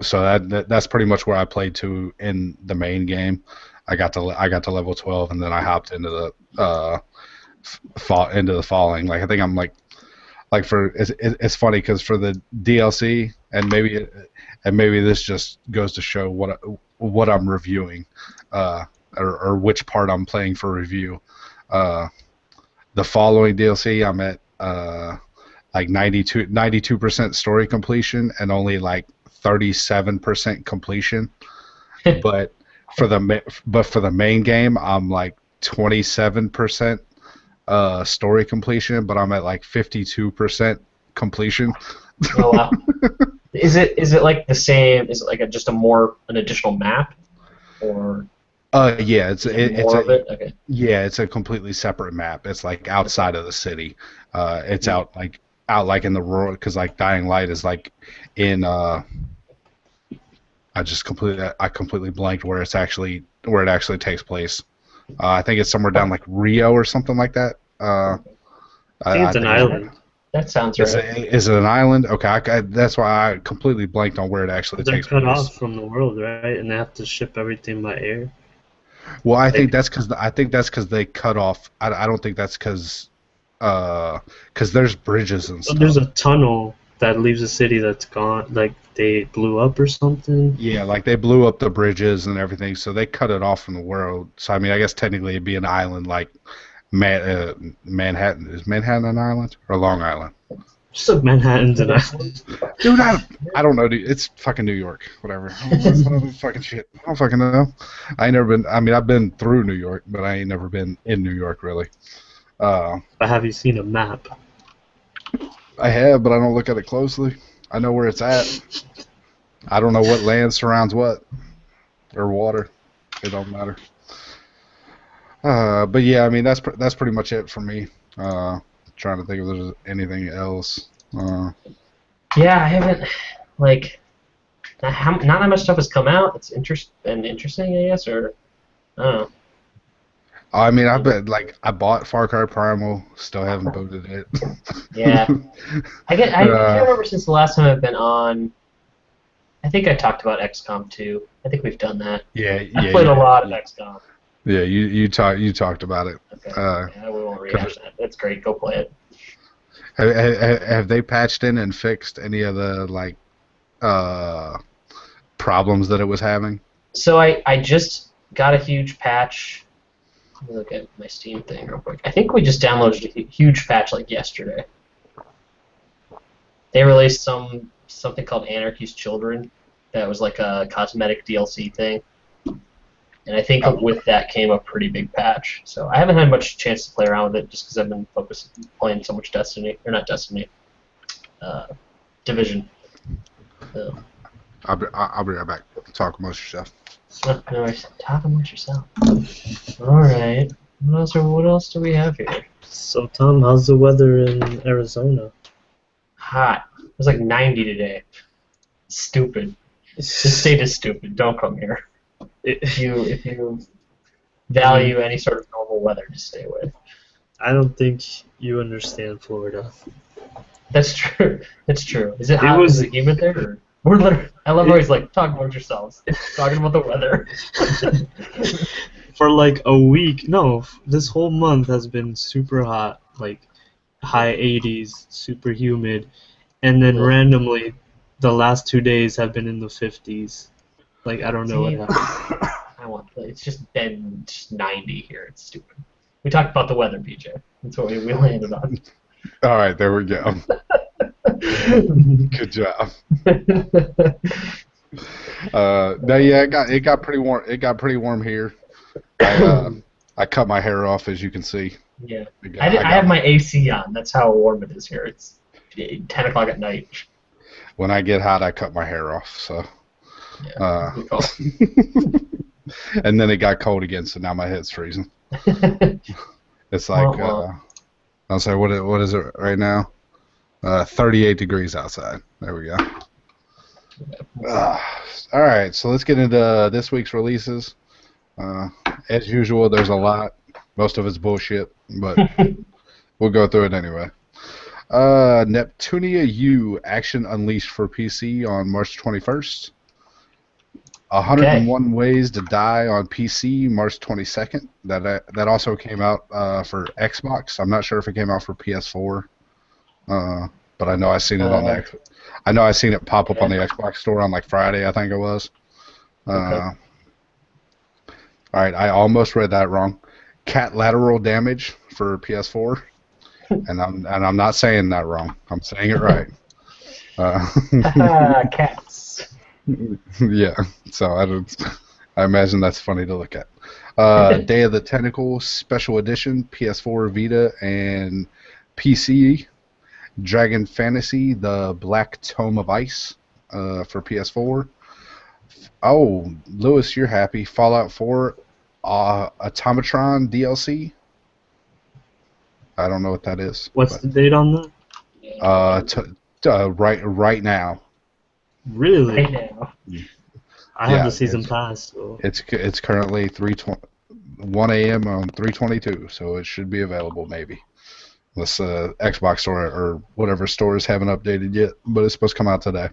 So that's pretty much where I played to in the main game. I got to level 12, and then I hopped into the falling. Like I think I'm like for it's funny because for the DLC, and maybe this just goes to show what I'm reviewing, or which part I'm playing for review. The following DLC, I'm at like 92% story completion and only like 37% completion. But for the main game, I'm like 27% story completion, but I'm at like 52% completion. Oh wow. Is it like the same? Is it like just an additional map, or Yeah, it's more of it? Okay. yeah, it's a completely separate map. It's like outside of the city. It's out like in the rural, because like Dying Light is like in I completely blanked where it actually takes place. I think it's somewhere down like Rio or something like that. I think it's an island. That sounds Is right. it an island? Okay, that's why I completely blanked on where it actually They're takes cut place. off from the world, right? And they have to ship everything by air. Well, I think that's because they cut off. I don't think that's because there's bridges and So stuff. there's a tunnel that leaves the city that's gone, like they blew up or something. Yeah, like they blew up the bridges and everything, so they cut it off from the world. So I mean, I guess technically it'd be an island like Manhattan. Is Manhattan an island or Long Island? Just like Manhattan's an island. Dude, I don't know, dude. It's fucking New York. Whatever. That's not fucking shit. I don't fucking know. I ain't never been. I mean, I've been through New York, but I ain't never been in New York really. But have you seen a map? I have, but I don't look at it closely. I know where it's at. I don't know what land surrounds what, or water. It don't matter. But yeah, I mean that's pretty much it for me. Trying to think if there's anything else. Yeah, I haven't like not that much stuff has come out. It's interesting, I guess, or I don't know. I mean, I bought Far Cry Primal, still haven't booted it. Yeah. I can't remember since the last time I've been on. I think I talked about XCOM 2. I think we've done that. Yeah, I've played a lot of XCOM. Yeah, you talked about it. Okay. Yeah, we won't rehash that. That's great. Go play it. Have they patched in and fixed any of the problems that it was having? So I just got a huge patch. Let me look at my Steam thing real quick. I think we just downloaded a huge patch like yesterday. They released something called Anarchy's Children. That was like a cosmetic DLC thing. And I think with that came a pretty big patch. So I haven't had much chance to play around with it just because I've been playing so much Destiny. Or not Destiny. Division. So, I'll be right back. Talk amongst yourself. no worries. Talk amongst yourself. Alright. What else do we have here? So Tom, how's the weather in Arizona? Hot. It was like 90 today. Stupid. This state is stupid. Don't come here. If you value any sort of normal weather, just stay away. I don't think you understand Florida. That's true. That's true. Is it It hot? was- Is it humid there? Or? We're literally. I love how he's like, talk about yourselves. Talking about the weather. For like a week, no, this whole month has been super hot, like high 80s, super humid, and then Yeah. randomly, the last 2 days have been in the 50s. Like I don't know what See? happened. It's just been just 90 here. It's stupid. We talked about the weather, PJ. That's what we landed on. All right, there we go. Good job. No, yeah, it got pretty warm. It got pretty warm here. I cut my hair off, as you can see. Yeah. I I have my AC on. That's how warm it is here. It's 10 o'clock at night. When I get hot, I cut my hair off. So, Yeah. Good call. and then it got cold again, so now my head's freezing. It's like I'll say what is it right now? 38 degrees outside. There we go. All right, so let's get into this week's releases. As usual, there's a lot. Most of it's bullshit, but we'll go through it anyway. Neptunia U Action Unleashed for PC on March 21st. 101 Ways to Die on PC March 22nd. That also came out for Xbox. I'm not sure if it came out for PS4, but I know I seen it on the I know I seen it pop up on the Xbox store on like Friday, I think it was. All right, I almost read that wrong. Cat Lateral Damage for PS4, and I'm not saying that wrong. I'm saying it right. Cats. Yeah, so I imagine that's funny to look at. Day of the Tentacle Special Edition, PS4, Vita, and PC. Dragon Fantasy, the Black Tome of Ice for PS4. Oh, Lewis, you're happy. Fallout 4 Automatron DLC. I don't know what that is. What's the date on that? Right now. Really? Right now. I have Yeah, the season pass. So. It's currently 1 a.m. on 322, so it should be available maybe. Unless Xbox store or whatever stores haven't updated yet, but it's supposed to come out today.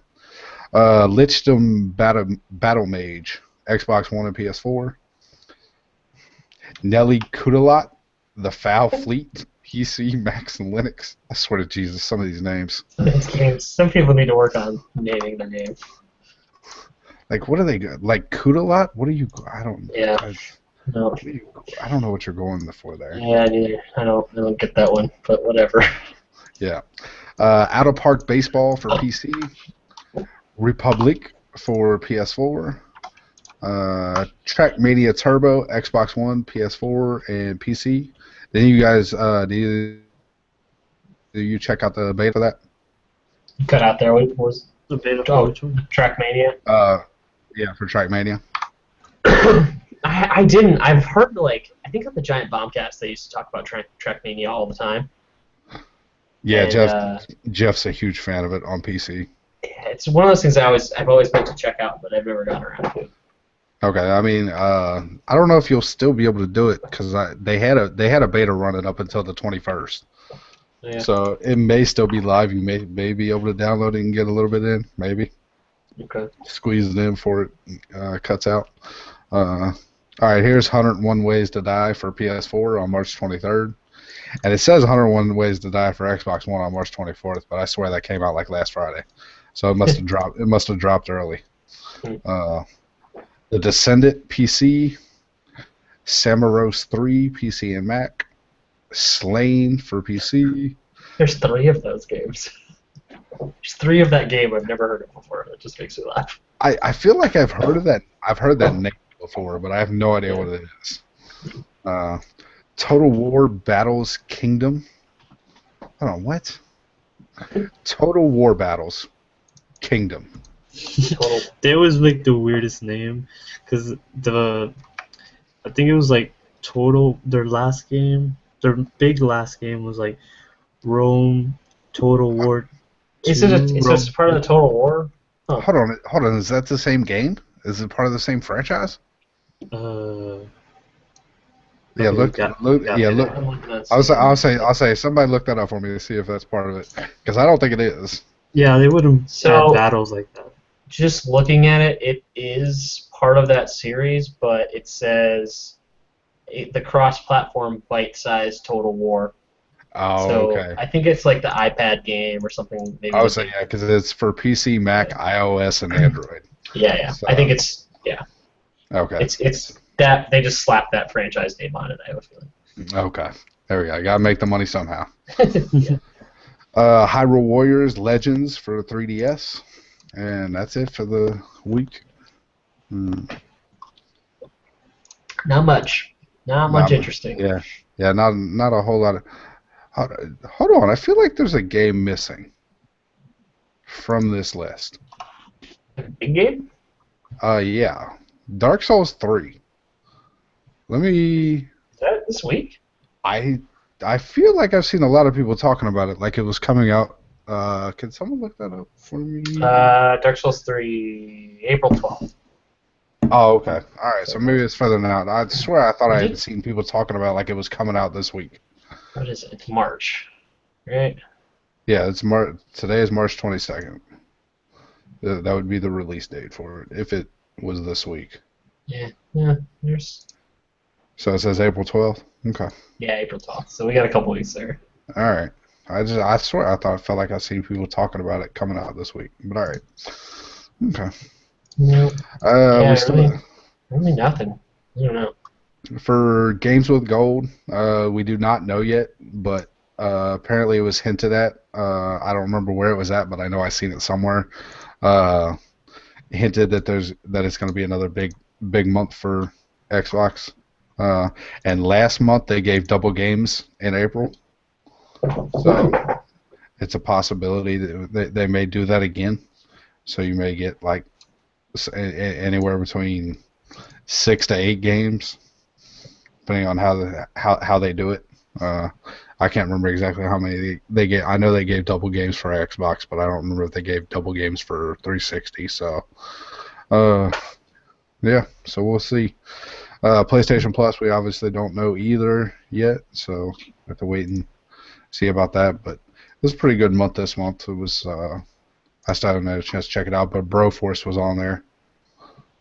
Lichdom Battle Mage, Xbox One and PS4. Nelly Kudalat, The Foul Fleet, PC, Max, and Linux. I swear to Jesus, some of these names. Some people need to work on naming their names. Like, what are they? Like Kudalat? What are you? I don't. Yeah. No. I don't know what you're going for there. Yeah, neither. I don't get that one, but whatever. Yeah. Out of Park Baseball for PC. Republic for PS4. Trackmania Turbo, Xbox One, PS4, and PC. Then you guys, do you check out the beta for that? You cut out there. What was The beta for which one? Trackmania? Yeah, for Trackmania. I didn't. I've heard, I think on the Giant Bombcast they used to talk about Trackmania all the time. Yeah, And, Jeff's a huge fan of it on PC. It's one of those things I've always meant to check out, but I've never gotten around to. Okay, I mean, I don't know if you'll still be able to do it because they had a beta running up until the 21st. Yeah. So it may still be live. You may be able to download it and get a little bit in, maybe. Okay. Squeeze it in before it cuts out. All right, here's 101 Ways to Die for PS4 on March 23rd. And it says 101 Ways to Die for Xbox One on March 24th, but I swear that came out like last Friday. So it must have dropped. It must have dropped early. The Descendant PC, Samaros 3, PC and Mac. Slain for PC. There's 3 of those games. There's 3 of that game I've never heard of before. It just makes me laugh. I feel like I've heard of that. I've heard that name before, but I have no idea what it is. Total War Battles Kingdom. Hold on, what? Total War Battles Kingdom. Total. They always make the weirdest name, because I think it was like Total. Their last game, their big last game was like Rome Total War. Is it part of the Total War? Huh. Hold on. Is that the same game? Is it part of the same franchise? Yeah, look. I'm looking at I'll say somebody look that up for me to see if that's part of it, because I don't think it is. Yeah, they wouldn't So- have battles like that. Just looking at it, it is part of that series, but it says the cross-platform bite-sized Total War. Oh, So okay. I think it's like the iPad game or something. Maybe I would say yeah, because it's for PC, Mac, iOS, and Android. Yeah. So- I think it's Okay. it's that they just slapped that franchise name on it. I have a feeling. Okay. There we go. I gotta make the money somehow. Yeah. Hyrule Warriors Legends for 3DS, and that's it for the week. Not much. Not much interesting. Yeah. Not a whole lot of. Hold on. I feel like there's a game missing from this list. Big game? Yeah. Dark Souls 3. Let me. Is that this week? I feel like I've seen a lot of people talking about it, like it was coming out. Can someone look that up for me? Dark Souls 3, April 12th. Oh, okay. All right. So maybe it's further than out. I swear I thought I had seen people talking about it like it was coming out this week. What is it? It's March, right? Yeah, it's March. Today is March 22nd. That would be the release date for it if it was this week. Yeah. There's So it says April 12th. Okay. April 12th. So we got a couple weeks there. All right. I swear I felt like I seen people talking about it coming out this week. But all right. Okay. No. We still, Really nothing. I don't know. for Games with Gold, we do not know yet, but apparently it was hinted at. I don't remember where it was at, but I know I seen it somewhere. Hinted that it's going to be another big month for Xbox. And last month they gave double games in April, so it's a possibility that they may do that again. So you may get like anywhere between 6 to 8 games, depending on how they do it. I can't remember exactly how many they gave. I know they gave double games for Xbox, but I don't remember if they gave double games for 360. So, yeah. So we'll see. PlayStation Plus, we obviously don't know either yet, so we have to wait and see about that. But it was a pretty good month this month. It was. I still haven't had a chance to check it out, but Broforce was on there.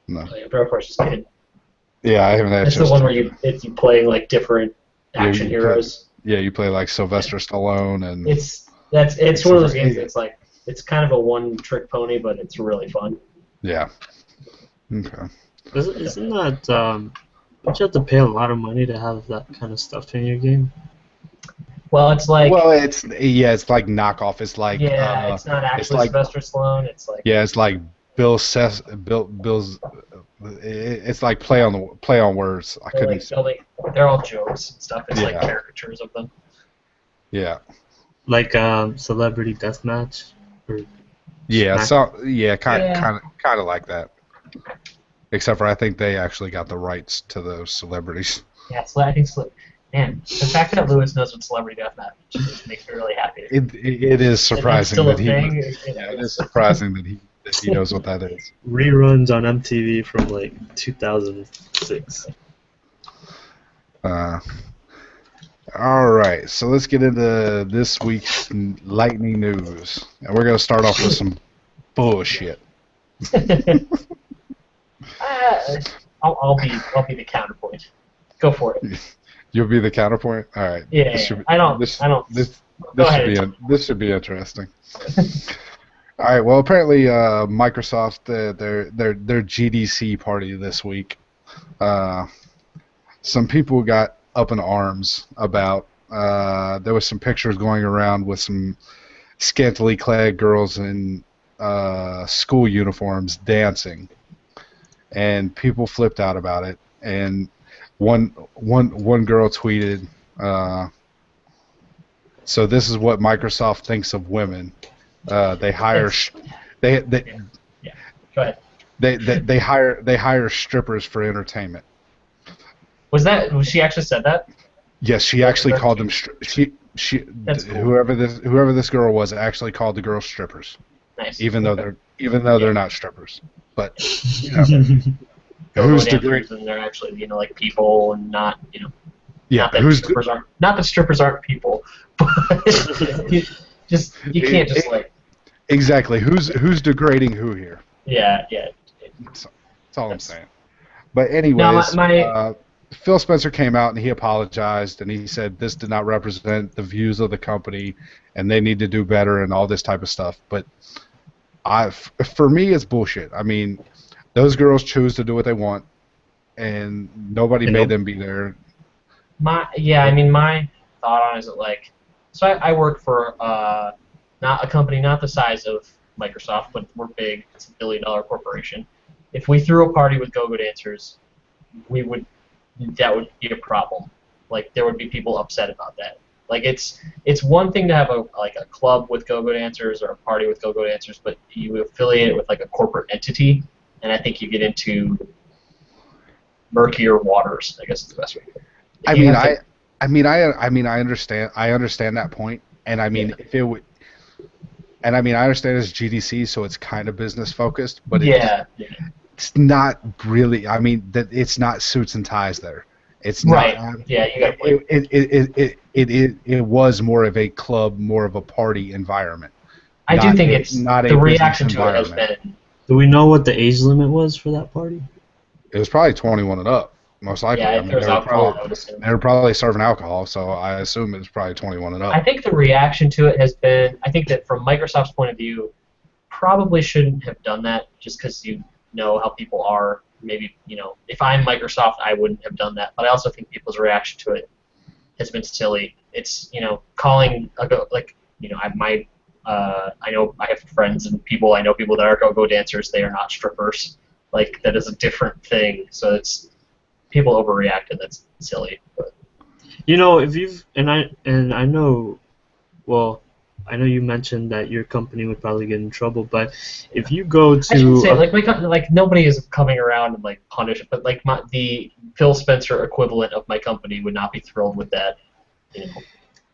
No. Oh, yeah, Broforce is good. Yeah, I haven't had a That's chance. the one where you play like different action heroes. Yeah, you play like Sylvester Stallone and. It's one of those games that's like it's kind of a one-trick pony, but it's really fun. Yeah. Okay. Isn't that don't you have to pay a lot of money to have that kind of stuff in your game? Well, it's like it's like knockoff. It's like it's not actually like, Sylvester Stallone. It's like it's like Bill's. It's like play on words. I couldn't. they're all jokes and stuff. It's like Yeah. caricatures of them. Yeah. Like Celebrity Deathmatch? Or Yeah. Smack- So kind of like that. Except for I think they actually got the rights to those celebrities. Yeah, I think man, the fact that Lewis knows what Celebrity Deathmatch just makes me really happy. It is surprising still that a he. thing. Yeah, it is surprising that he knows what that is. reruns on MTV from like 2006. All right, so let's get into this week's lightning news, and we're gonna start off with some bullshit. I'll be the counterpoint. Go for it. You'll be the counterpoint. All right. Yeah, This should be- I don't. This, I don't. this, Go this ahead. should be this should be interesting. All right. Well, apparently Microsoft their GDC party this week. some people got up in arms about there was some pictures going around with some scantily clad girls in school uniforms dancing, and people flipped out about it. And one girl tweeted, "So this is what Microsoft thinks of women. They hire they Yeah. Go ahead. they hire strippers for entertainment." Was she actually said that? Yes, she actually called them. That's cool. Whoever this girl was actually called the girls strippers, Nice. even though they're not strippers. But Go-go who's dancers, and they're actually like people and not yeah, not that who's strippers aren't people, but you can't just like exactly who's degrading who here? yeah. That's all I'm saying. But anyways, No, Phil Spencer came out and he apologized and he said this did not represent the views of the company and they need to do better and all this type of stuff. But for me, it's bullshit. I mean, those girls choose to do what they want, and nobody made them be there. my thought on it is that so I work for not a company not the size of Microsoft, but we're big. It's $1 billion corporation. If we threw a party with go-go dancers, that would be a problem. Like there would be people upset about that. Like it's one thing to have a club with go-go dancers or a party with go-go dancers, but you affiliate it with like a corporate entity, and I think you get into murkier waters. I guess is the best way to put it. I understand that point, and I mean if it would. And I mean, I understand it's GDC, so it's kind of business focused, but it's not really. I mean, it's not suits and ties there. It's right. Not, yeah, you got to it was more of a club, more of a party environment. I do think it's not the a reaction to it has environment. been. Do we know what the age limit was for that party? It was probably 21 and up, most likely. Yeah, I mean, there was alcohol. I would assume. They were probably serving alcohol, so I assume it was probably 21 and up. I think the reaction to it has been. I think that from Microsoft's point of view, probably shouldn't have done that just because you know how people are. Maybe if I'm Microsoft, I wouldn't have done that. But I also think people's reaction to it has been silly. It's calling I know I have friends and people. I know people that are go-go dancers. They are not strippers. Like that is a different thing. So it's people overreact and that's silly. But. If you've I know, well, I know you mentioned that your company would probably get in trouble, but if you go to I shouldn't say nobody is coming around and punish it, but the Phil Spencer equivalent of my company would not be thrilled with that.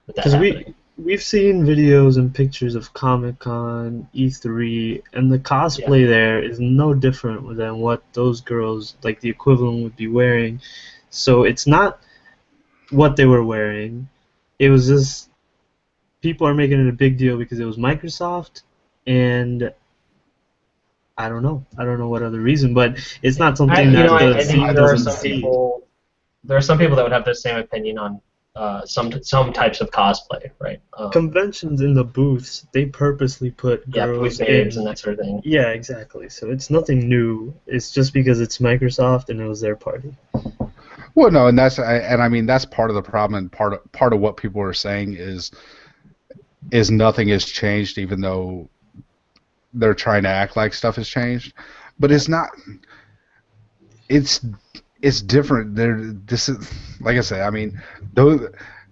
With that happening. We've seen videos and pictures of Comic-Con, E3, and the cosplay there is no different than what those girls, the equivalent, would be wearing. So it's not what they were wearing. It was just people are making it a big deal because it was Microsoft, and I don't know what other reason, but it's not something I think there are some people. There are some people that would have the same opinion on some types of cosplay, right? Conventions in the booths, they purposely put girls babes and that sort of thing. Yeah, exactly. So it's nothing new. It's just because it's Microsoft and it was their party. Well, no, and I mean that's part of the problem, and part of what people are saying is nothing has changed, even though they're trying to act like stuff has changed, but it's not. It's different. This is like I said. I mean,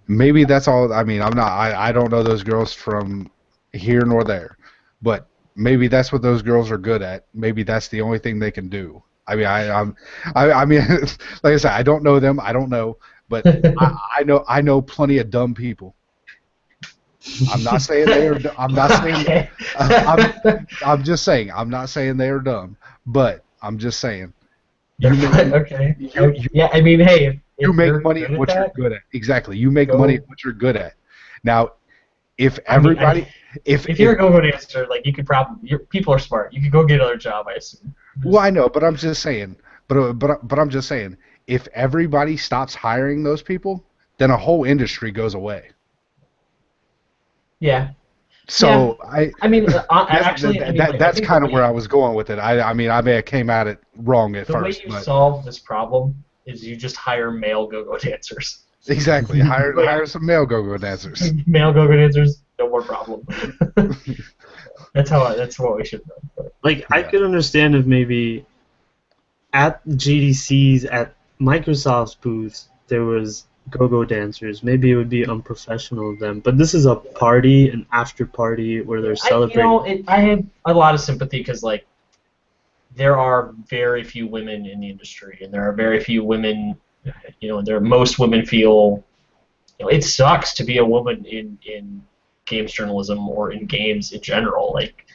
maybe that's all. I mean, I don't know those girls from here nor there, but maybe that's what those girls are good at. Maybe that's the only thing they can do. I mean, I mean, like I said, I don't know them. I don't know, but I know plenty of dumb people. I'm not saying they are. I'm not saying. I'm just saying. I'm not saying they are dumb, but I'm just saying. Okay. Yeah, I mean, hey, if you make money at what you're good at. Exactly. You make money at what you're good at. Now, if everybody, if you're a go-go dancer, you could probably, people are smart. You could go get another job, I assume. Well, I know, but I'm just saying. But I'm just saying. If everybody stops hiring those people, then a whole industry goes away. Yeah. So yeah. I mean, actually, that's kind of where I was going with it. I mean, I may have came at it wrong at first. The way you solve this problem is you just hire male go-go dancers. Exactly. Hire some male go-go dancers. Male go-go dancers, no more problem. That's what we should do. But, Like, I Yeah. could understand if maybe at GDCs, at Microsoft's booth, there was go-go dancers. Maybe it would be unprofessional of them. But this is a party, an after party where they're celebrating. I have a lot of sympathy because, like, there are very few women in the industry, and there are very few women, most women feel, it sucks to be a woman in games journalism or in games in general. Like,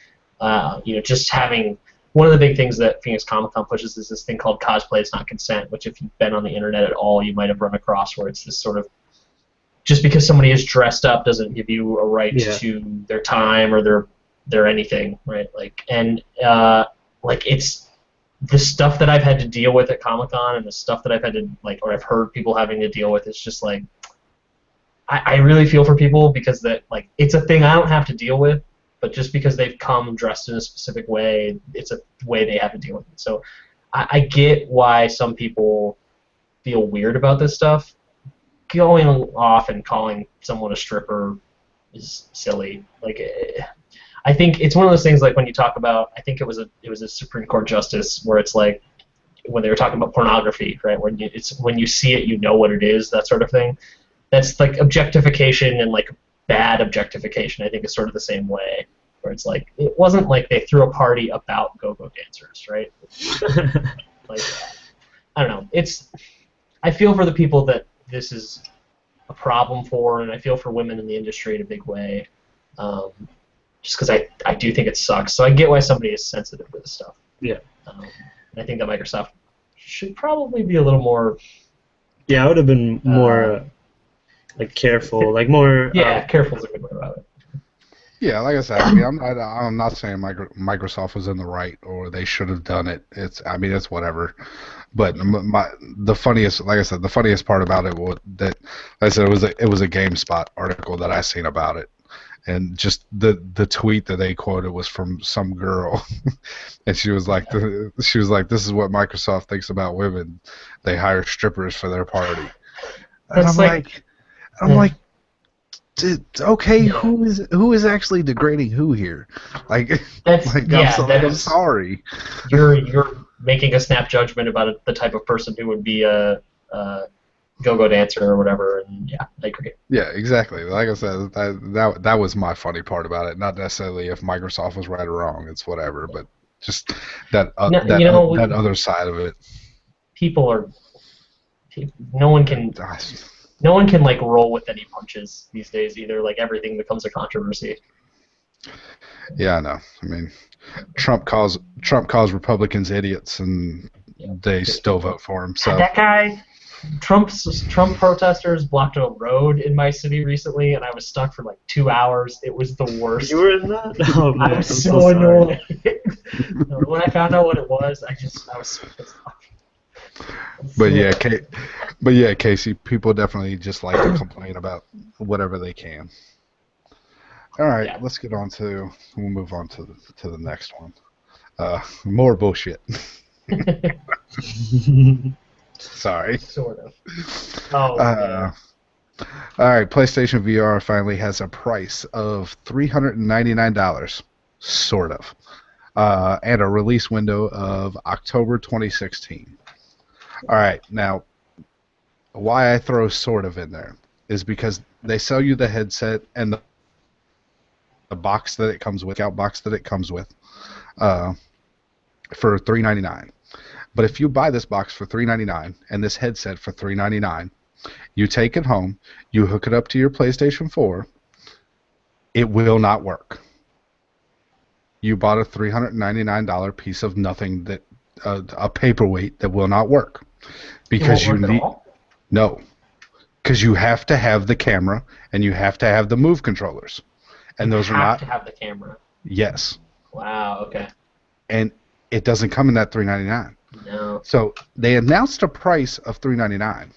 just having, one of the big things that Phoenix Comic Con pushes is this thing called cosplay is not consent, which if you've been on the internet at all, you might have run across, where it's this sort of, just because somebody is dressed up doesn't give you a right to their time or their anything, right? Like, and it's the stuff that I've had to deal with at Comic-Con and the stuff that I've had to, like, or I've heard people having to deal with, it's just like, I really feel for people because that, like, it's a thing I don't have to deal with, but just because they've come dressed in a specific way, it's a way they have to deal with it. So I get why some people feel weird about this stuff. Going off and calling someone a stripper is silly. Like, I think it's one of those things, like, when you talk about, I think it was a Supreme Court justice where it's like, when they were talking about pornography, right? When you see it, you know what it is, that sort of thing. That's like objectification, and like bad objectification, I think, is sort of the same way, where it's like, it wasn't like they threw a party about go-go dancers, right? Like, I don't know. I feel for the people that this is a problem for, and I feel for women in the industry in a big way, just because I do think it sucks. So I get why somebody is sensitive to this stuff. Yeah. And I think that Microsoft should probably be a little more... Yeah, I would have been more like careful, like more. Yeah, careful is a good word about it. Yeah, like I said, I mean, I'm not saying Microsoft was in the right or they should have done it. It's whatever. But the funniest part about it was that, like I said, it was a GameSpot article that I seen about it, and just the tweet that they quoted was from some girl, and she was like, this is what Microsoft thinks about women. They hire strippers for their party. And I'm like, okay, Yeah. who is actually degrading who here? Like, I'm sorry. You're making a snap judgment about the type of person who would be a go-go dancer or whatever, and yeah, I agree. Yeah, exactly. Like I said, that was my funny part about it. Not necessarily if Microsoft was right or wrong. It's whatever, but just that other side of it. No one can like roll with any punches these days either. Like, everything becomes a controversy. Yeah, I know. I mean, Trump calls Republicans idiots, and they still vote for him. So that guy, Trump protesters blocked a road in my city recently, and I was stuck for like 2 hours. It was the worst. You were in that? Oh, man, I was so annoyed. When I found out what it was, I was so pissed off. But yeah, Casey, people definitely just like to complain about whatever they can. All right, Yeah. let's get on to. We'll move on to the next one. More bullshit. Sorry. Sort of. Oh, yeah. All right, PlayStation VR finally has a price of $399, sort of, and a release window of October 2016. All right, now, why I throw sort of in there is because they sell you the headset and the box that it comes with, box that it comes with, for $399. But if you buy this box for $399 and this headset for $399, you take it home, you hook it up to your PlayStation 4, it will not work. You bought a $399 piece of nothing, that a paperweight that will not work. Because you need because you have to have the camera and you have to have the Move controllers, and those are not. You have to have the camera. Yes. Wow. Okay. And it doesn't come in that $399. No. So they announced a price of $399,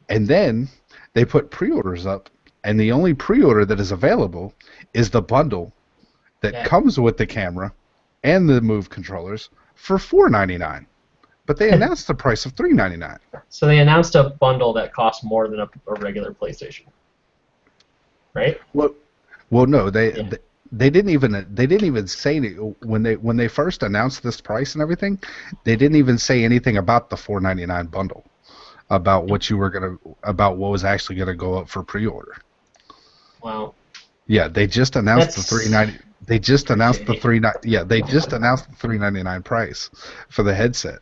and then they put pre-orders up, and the only pre-order that is available is the bundle that comes with the camera and the Move controllers for $499. But they announced the price of $399. So they announced a bundle that costs more than a regular PlayStation, right? Well, no, Yeah. they didn't even say when they first announced this price and everything. They didn't even say anything about the $499 bundle, about what was actually gonna go up for pre-order. Wow. Yeah, they just announced That's the $390. They just announced the shady. Yeah, they just announced the $399 price for the headset,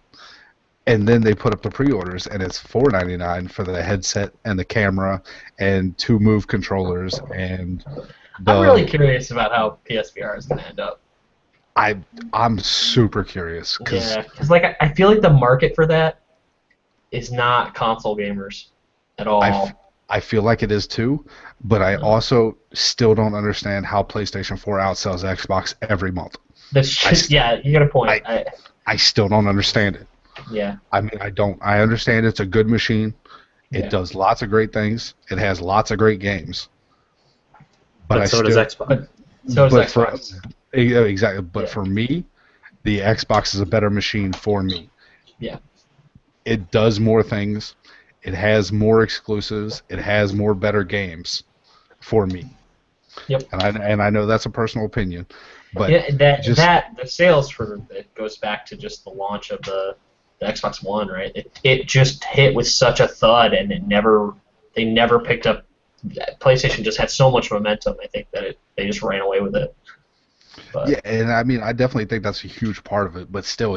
and then they put up the pre-orders, and it's $499 for the headset and the camera and 2 Move controllers and I'm really the. curious about how PSVR is going to end up. I'm super curious because Yeah, because like I feel like the market for that is not console gamers at all. I feel like it is too, but I also still don't understand how PlayStation 4 outsells Xbox every month. That's just, yeah, you got a point. I still don't understand it. Yeah. I mean, I don't. I understand it's a good machine. It Yeah. does lots of great things. It has lots of great games. But so does Xbox. But so does but Xbox. Exactly. But Yeah. for me, the Xbox is a better machine for me. Yeah. It does more things. It has more exclusives. It has more better games for me. Yep. And I know that's a personal opinion, but yeah, just the sales for it goes back to just the launch of the Xbox One, right? It just hit with such a thud, and they never picked up. PlayStation just had so much momentum. I think that they just ran away with it. But, yeah, and I mean, I definitely think that's a huge part of it. But still,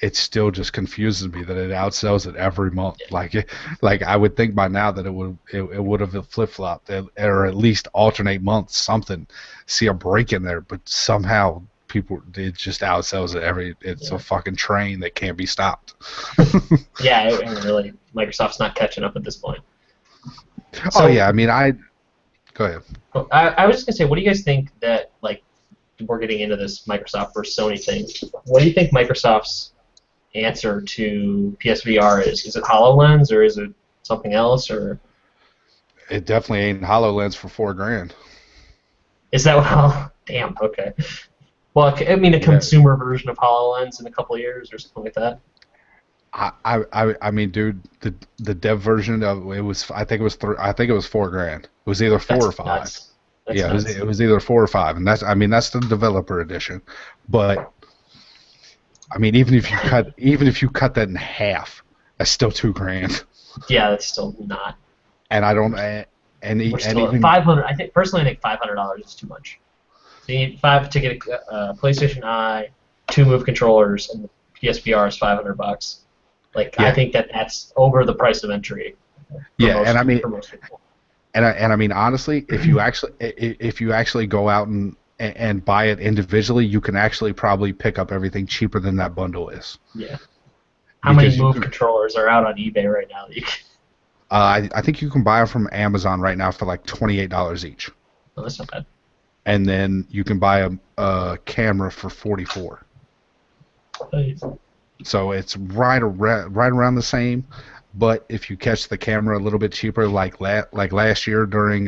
it still just confuses me that it outsells it every month. Yeah. Like I would think by now that it would have flip flopped or at least alternate months, something, see a break in there. But somehow it just outsells it It's a fucking train that can't be stopped. Yeah, and really, Microsoft's not catching up at this point. Oh yeah, I mean, go ahead. I was just gonna say, what do you guys think that like we're getting into this Microsoft versus Sony thing? What do you think Microsoft's answer to PSVR is? Is it HoloLens or is it something else or? It definitely ain't HoloLens for $4,000. Is that well? Damn. Okay. Well, I mean, a consumer version of HoloLens in a couple of years or something like that. I mean, dude, the dev version of it was I think it was $4,000. It was either 4 or 5. Nuts. That's Yeah, nuts. it was either 4 or 5, and that's the developer edition. But I mean, even if you cut that in half, that's still $2,000. Yeah, that's still not. And I don't We're still even at 500. I think $500 is too much. So you need to get a PlayStation Eye, 2 Move controllers, and the PSVR is $500. Like Yeah. I think that's over the price of entry. For most people. And I mean, honestly, if you actually go out and buy it individually, you can actually probably pick up everything cheaper than that bundle is. Yeah. How many Because you Move can- controllers are out on eBay right now? That you can... I think you can buy them from Amazon right now for like $28 each, Oh, that's not bad. and then you can buy a camera for $44. So it's right around the same. But if you catch the camera a little bit cheaper, like last year during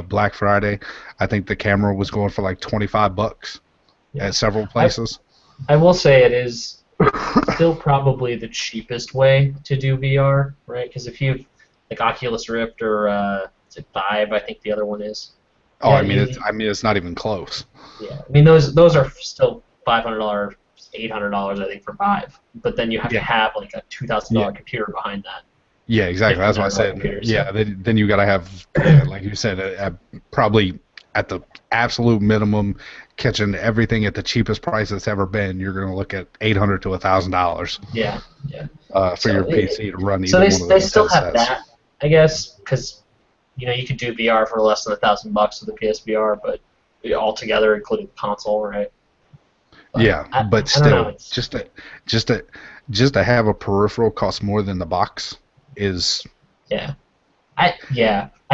Black Friday, I think the camera was going for like $25 at several places. I will say it is still probably the cheapest way to do VR, right? Because if you like Oculus Rift or is it Vive, I think the other one is. Oh, Yeah, I mean, it's not even close. Yeah, I mean those are still $500, $800, I think for Vive. But then you have to have like a $2,000 computer behind that. Yeah, exactly. That's what I said. Computers, Yeah, then you got to have, like you said, probably at the absolute minimum, catching everything at the cheapest price it's ever been. You're going to look at $800 to $1,000. Yeah. For your PC to run So either they one of those still have headsets. that, I guess, because you could do VR for less than $1,000 with the PSVR, but altogether, including the console, right? But I still, don't know, just to have a peripheral cost more than the box is. Yeah. I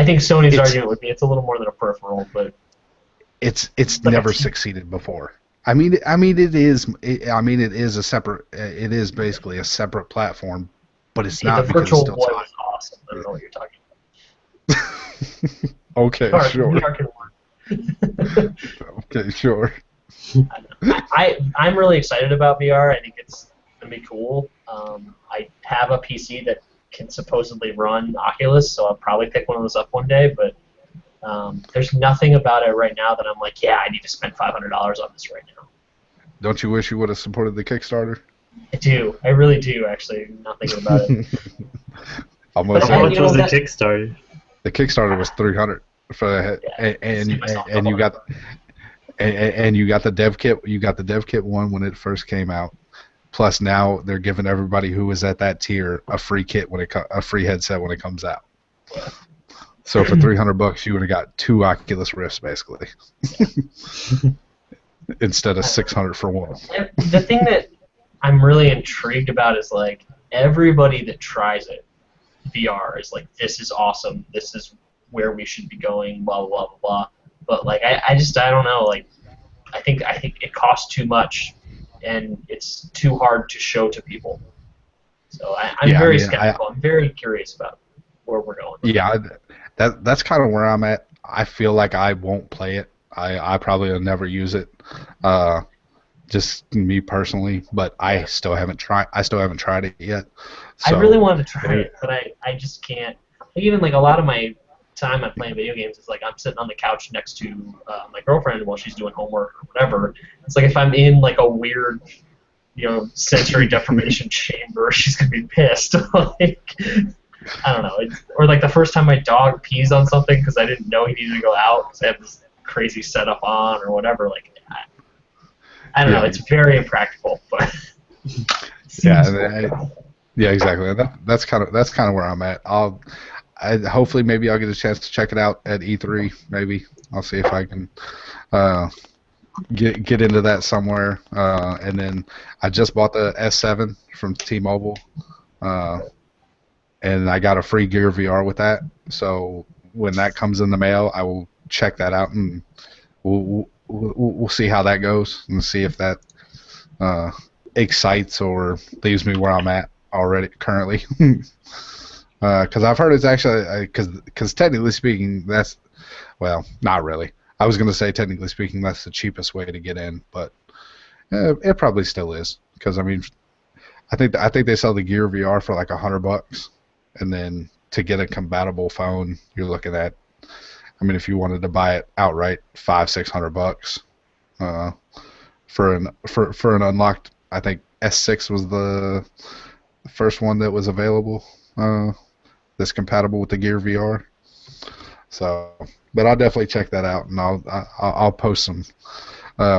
think Sony's argument would be it's a little more than a peripheral, but It's like never a- succeeded before. I mean, it is. It is a separate. It is basically a separate platform, but it's not the because it's Virtual still Boy tied. was awesome. I don't know what you're talking Okay, about. sure. VR can work. Okay, sure. I'm really excited about VR. I think it's gonna be cool. I have a PC that can supposedly run Oculus, so I'll probably pick one of those up one day. But there's nothing about it right now that I'm like, yeah, I need to spend $500 on this right now. Don't you wish you would have supported the Kickstarter? I do. I really do, actually. Not thinking about it. Almost. But How I- much you know, was the that- Kickstarter? The Kickstarter was 300 for the Yeah, and you got and you got the dev kit. You got the dev kit one when it first came out. Plus now they're giving everybody who was at that tier a free kit a free headset when it comes out. So for $300 you would have got 2 Oculus Rifts basically, instead of 600 for one. The thing that I'm really intrigued about is like everybody that tries it, VR is like, this is awesome. This is where we should be going. Blah blah blah blah blah. But like I don't know. Like I think it costs too much, and it's too hard to show to people. So I'm Yeah, I very mean, skeptical. I'm very curious about where we're going. Yeah, that's kind of where I'm at. I feel like I won't play it. I probably will never use it. Just me personally, but I still haven't tried it yet. So, I really wanted to try it, but I just can't. Like, even like a lot of my time I'm playing video games is like I'm sitting on the couch next to my girlfriend while she's doing homework or whatever. It's like if I'm in like a weird, sensory deprivation chamber, she's gonna be pissed. Like, I don't know. Or like the first time my dog pees on something because I didn't know he needed to go out because I have this crazy setup on or whatever. Like, I don't know. It's very impractical, but yeah, exactly. That's kind of where I'm at. Hopefully maybe I'll get a chance to check it out at E3. Maybe I'll see if I can get into that somewhere. And then I just bought the S7 from T-Mobile, and I got a free Gear VR with that. So when that comes in the mail, I will check that out, and we'll see how that goes and see if that excites or leaves me where I'm at currently. Because I've heard it's actually because technically speaking not really. I was going to say technically speaking that's the cheapest way to get in, but it probably still is, because I mean I think they sell the Gear VR for like $100, and then to get a compatible phone you're looking at, I mean if you wanted to buy it outright, $500-600 for an unlocked. I think S6 was the first one that was available that's compatible with the Gear VR. So, but I'll definitely check that out, and I'll post some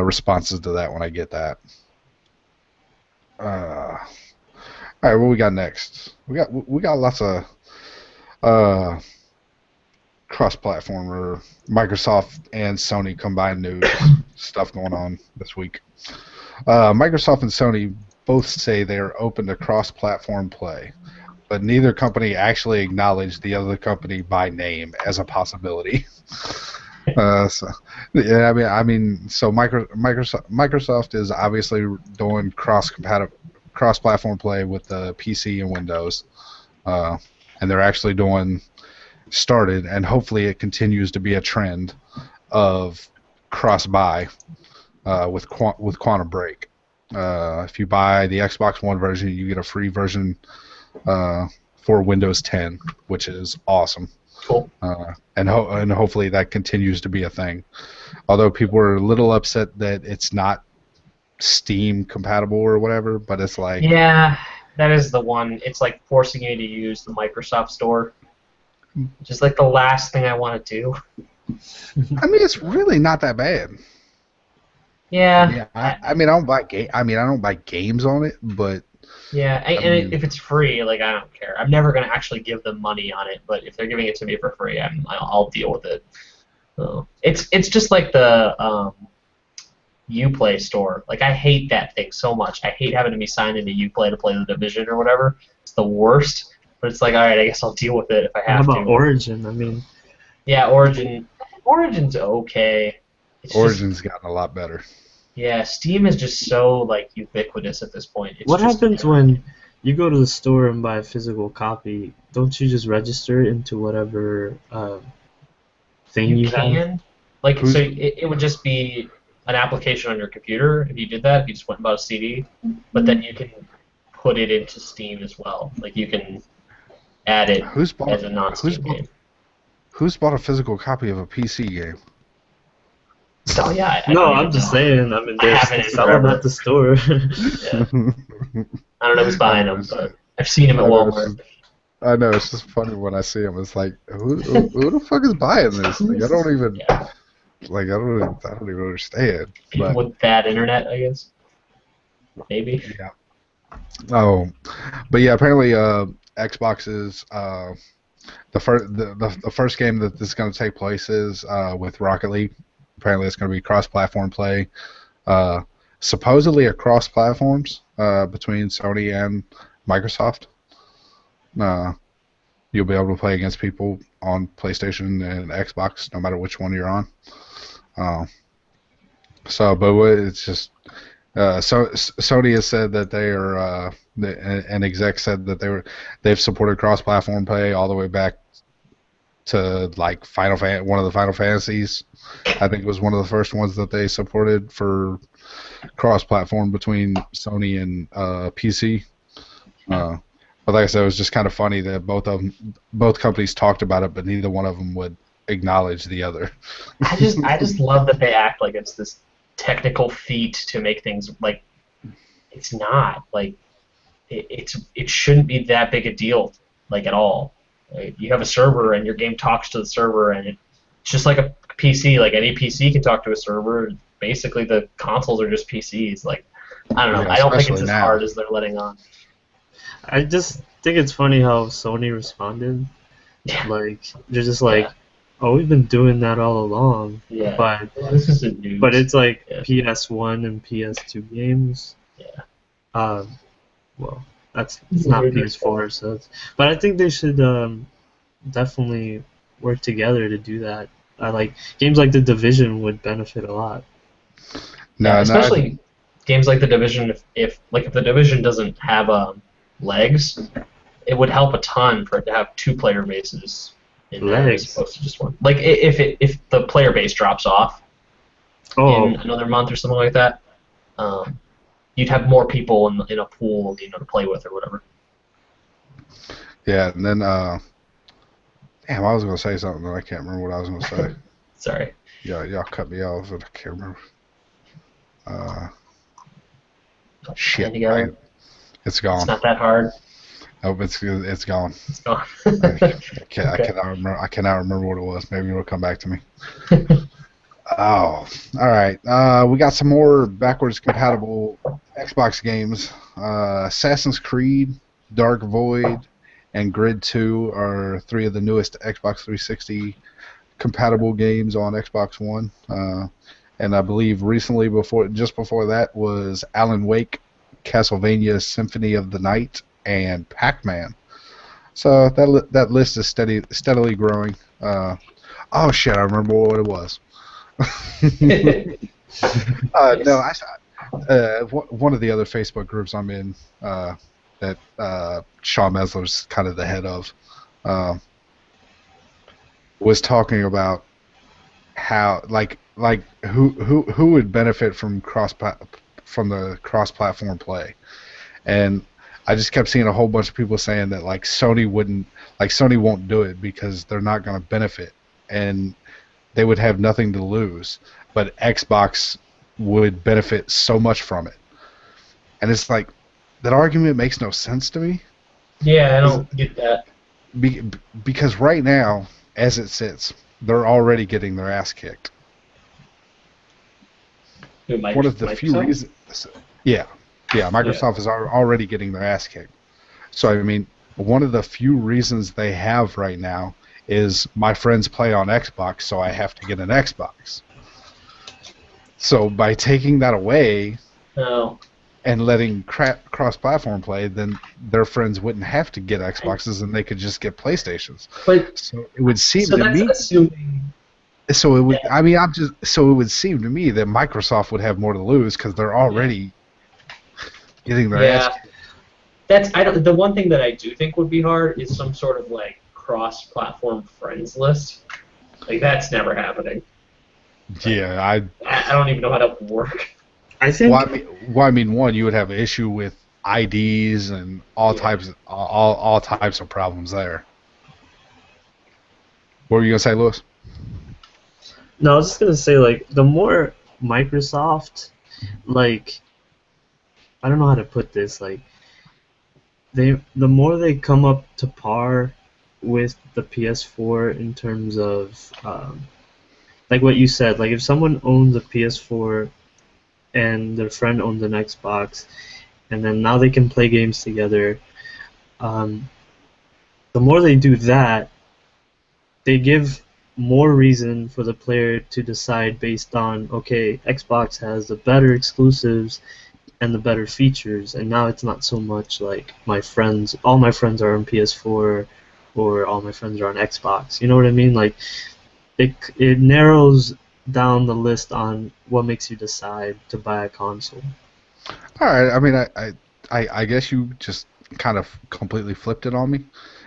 responses to that when I get that. All right, what we got next? We got lots of cross-platform or Microsoft and Sony combined news stuff going on this week. Microsoft and Sony both say they are open to cross-platform play, but neither company actually acknowledged the other company by name as a possibility. So Microsoft is obviously doing cross-platform play with the PC and Windows, and they're actually started, and hopefully it continues to be a trend of cross-buy with Quantum Break. If you buy the Xbox One version, you get a free version for Windows 10, which is awesome. cool. And hopefully that continues to be a thing. Although people are a little upset that it's not Steam compatible or whatever, but it's like... Yeah, that is the one. It's like forcing you to use the Microsoft Store. Just like the last thing I want to do. I mean, it's really not that bad. Yeah. I mean, I don't buy games on it, but Yeah, I mean, if it's free, like, I don't care. I'm never gonna actually give them money on it, but if they're giving it to me for free, I'll deal with it. So, it's just like the Uplay store. Like, I hate that thing so much. I hate having to be signed into Uplay to play the Division or whatever. It's the worst. But it's like, all right, I guess I'll deal with it if I How have about to. Origin? I mean, Yeah, Origin's okay. Origin's gotten a lot better. Yeah, Steam is just so like ubiquitous at this point. what happens when you go to the store and buy a physical copy? Don't you just register it into whatever thing you have? can? Like, so it would just be an application on your computer if you did that. If you just went and bought a CD, but then you can put it into Steam as well. Like you can add it Who's bought as a non-Steam game. Who's bought a physical copy of a PC game? So yeah, I No, don't I'm even just know. saying. I mean, I they're haven't in selling them forever. at the store. Yeah. I don't know who's buying them, but I've seen them at I know, it's Walmart. just, I know, it's just funny when I see them. It's like, who the fuck is buying this? Like, I don't even, Yeah. like, I don't even understand. People But with bad internet, I guess. Maybe. yeah. Oh, but yeah, apparently, Xbox is the first game that this is going to take place is with Rocket League. Apparently, it's going to be cross-platform play. Supposedly across platforms between Sony and Microsoft. You'll be able to play against people on PlayStation and Xbox, no matter which one you're on. It's just Sony has said that they are. An exec said that they've supported cross-platform play all the way back to like one of the Final Fantasies. I think it was one of the first ones that they supported for cross-platform between Sony and PC. But like I said, it was just kind of funny that both companies talked about it, but neither one of them would acknowledge the other. I just love that they act like it's this technical feat to make things like it's not. Like it shouldn't be that big a deal, like at all. Like, you have a server and your game talks to the server, and it's just like a PC. Like any PC can talk to a server. Basically, the consoles are just PCs. Like I don't know. Yeah, I don't think it's especially as now. hard as they're letting on. I just think it's funny how Sony responded. Yeah. Like they're just like, Yeah. "Oh, we've been doing that all along." Yeah. But This is the news. but it's like Yeah. PS1 and PS2 games. Yeah. Well, it's not PS4, so. But I think they should definitely work together to do that. Like games like The Division would benefit a lot. Yeah, especially games like The Division. If The Division doesn't have legs, it would help a ton for it to have two-player bases in there as Legs? opposed to just one. Like if the player base drops off Oh, in another month or something like that, you'd have more people in a pool, to play with or whatever. Yeah, and then damn, I was gonna say something, but I can't remember what I was gonna say. Sorry. Yeah, y'all cut me off, but I can't remember. Shit, Hang together. it's gone. It's not that hard. Nope, it's gone. It's gone. I cannot remember what it was. Maybe it'll come back to me. Oh, all right. We got some more backwards compatible Xbox games. Assassin's Creed, Dark Void, and Grid 2 are three of the newest Xbox 360 compatible games on Xbox One. And I believe recently, just before that, was Alan Wake, Castlevania Symphony of the Night, and Pac-Man. So that list is steadily growing. Oh shit! I remember what it was. No, one of the other Facebook groups I'm in that Shawn Mesler's kind of the head of was talking about how who would benefit from the cross-platform play, and I just kept seeing a whole bunch of people saying that Sony won't do it because they're not going to benefit and they would have nothing to lose, but Xbox would benefit so much from it. And it's like, that argument makes no sense to me. Yeah, I don't get that. Because right now, as it sits, they're already getting their ass kicked. One of the few reasons... Yeah, Microsoft is already getting their ass kicked. So, I mean, one of the few reasons they have right now is my friends play on Xbox, so I have to get an Xbox. So by taking that away and letting cross-platform play, then their friends wouldn't have to get Xboxes and they could just get PlayStations. But so it would seem so to that's me. Assuming. So it would. I mean, So it would seem to me that Microsoft would have more to lose because they're already getting their ass kicked. The one thing that I do think would be hard is some sort of cross-platform friends list. That's never happening. Yeah, I don't even know how that would work. I think. Well, I mean, one, you would have an issue with IDs and all Yeah. types of problems there. What were you gonna say, Lewis? No, I was just gonna say like the more Microsoft, like I don't know how to put this, like the more they come up to par with the PS4 in terms of like what you said, like if someone owns a PS4 and their friend owns an Xbox, and then now they can play games together. Um, the more they do that, they give more reason for the player to decide based on, okay, Xbox has the better exclusives and the better features, and now it's not so much like all my friends are on PS4 or all my friends are on Xbox. You know what I mean? Like it narrows down the list on what makes you decide to buy a console. All right. I mean, I guess you just kind of completely flipped it on me,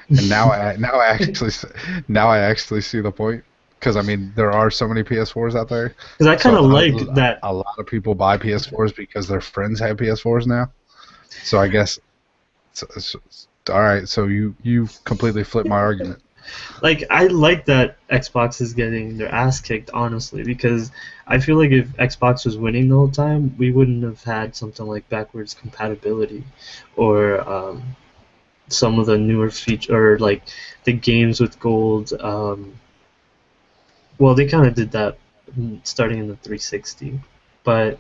and now I actually see the point. Because I mean, there are so many PS4s out there. Because I kind of So like that. a lot of people buy PS4s because their friends have PS4s now. So I guess, all right. So you completely flipped my argument. Like I like that Xbox is getting their ass kicked, honestly, because I feel like if Xbox was winning the whole time, we wouldn't have had something like backwards compatibility, or some of the newer feature, or like the games with gold. Well, they kind of did that starting in the 360, but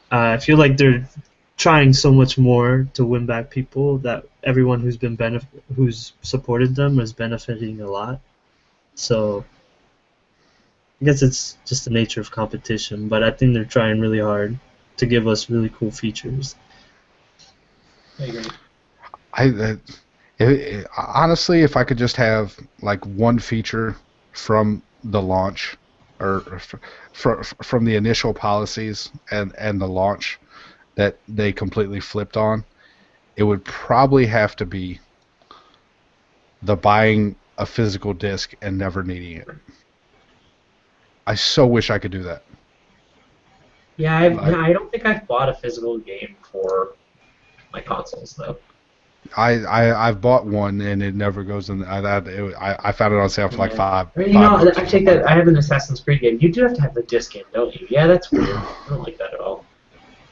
I feel like they're trying so much more to win back people that everyone who's supported them is benefiting a lot. So I guess it's just the nature of competition, but I think they're trying really hard to give us really cool features. I agree. Honestly, if I could just have like one feature from the launch, or from the initial policies and the launch that they completely flipped on, it would probably have to be the buying a physical disc and never needing it. I so wish I could do that. Yeah, Like, I don't think I've bought a physical game for my consoles though. I've bought one and it never goes in. I found it on sale for like Yeah. $5. I mean, you know, $5 or I take something that. like I have an Assassin's Creed game. You do have to have the disc in, don't you? Yeah, that's weird. I don't like that at all.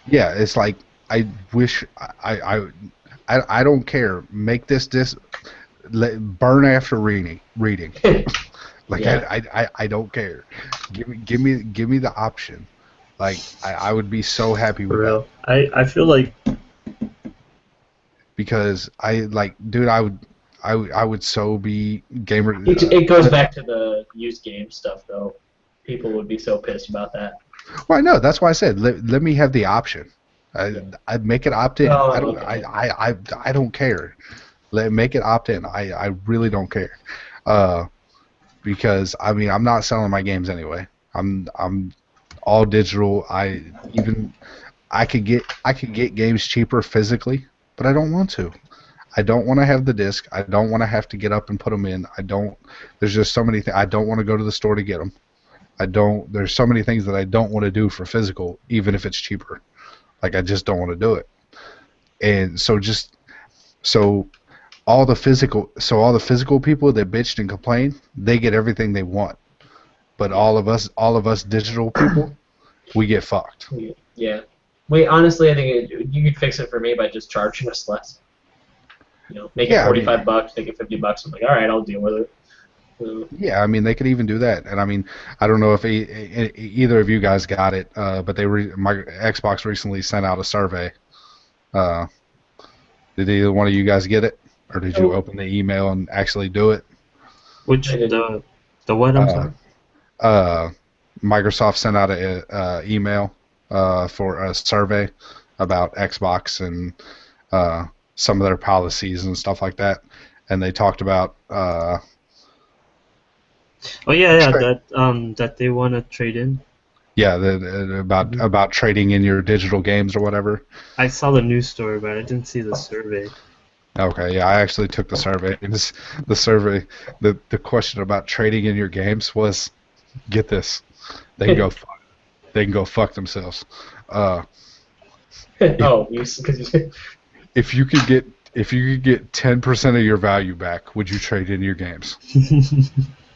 Yeah, it's like I wish I don't care. Make this burn after reading. Like Yeah. I don't care. Give me the option. Like I would be so happy For with that, real. I feel like because dude, I would so be gamer. It goes back to the used game stuff though. People would be so pissed about that. Well, I know that's why I said let me have the option. I'd make it opt in. Oh, I don't okay. I don't care. Make it opt in. I really don't care. Because I mean I'm not selling my games anyway. I'm all digital. I could get games cheaper physically, but I don't want to. I don't want to have the disc. I don't want to have to get up and put them in. There's just so many things. I don't want to go to the store to get them. There's so many things that I don't want to do for physical, even if it's cheaper. Like I just don't want to do it. And so all the physical people that bitched and complained, they get everything they want. But all of us digital people, we get fucked. Yeah. Wait, honestly, I think you could fix it for me by just charging us less. You know, make it $45, make it $50. I'm like, all right, I'll deal with it. Yeah, I mean they could even do that, and I mean I don't know if either of you guys got it, but my Xbox recently sent out a survey. Did either one of you guys get it, or did you open the email and actually do it? which the what? I'm sorry. Microsoft sent out a email for a survey about Xbox and some of their policies and stuff like that, and they talked about. Oh yeah, that they want to trade in. Yeah, about trading in your digital games or whatever. I saw the news story, but I didn't see the survey. Okay, yeah, I actually took the survey. The question about trading in your games was, get this, they can go fuck themselves. Oh, because if you could get 10% of your value back, would you trade in your games?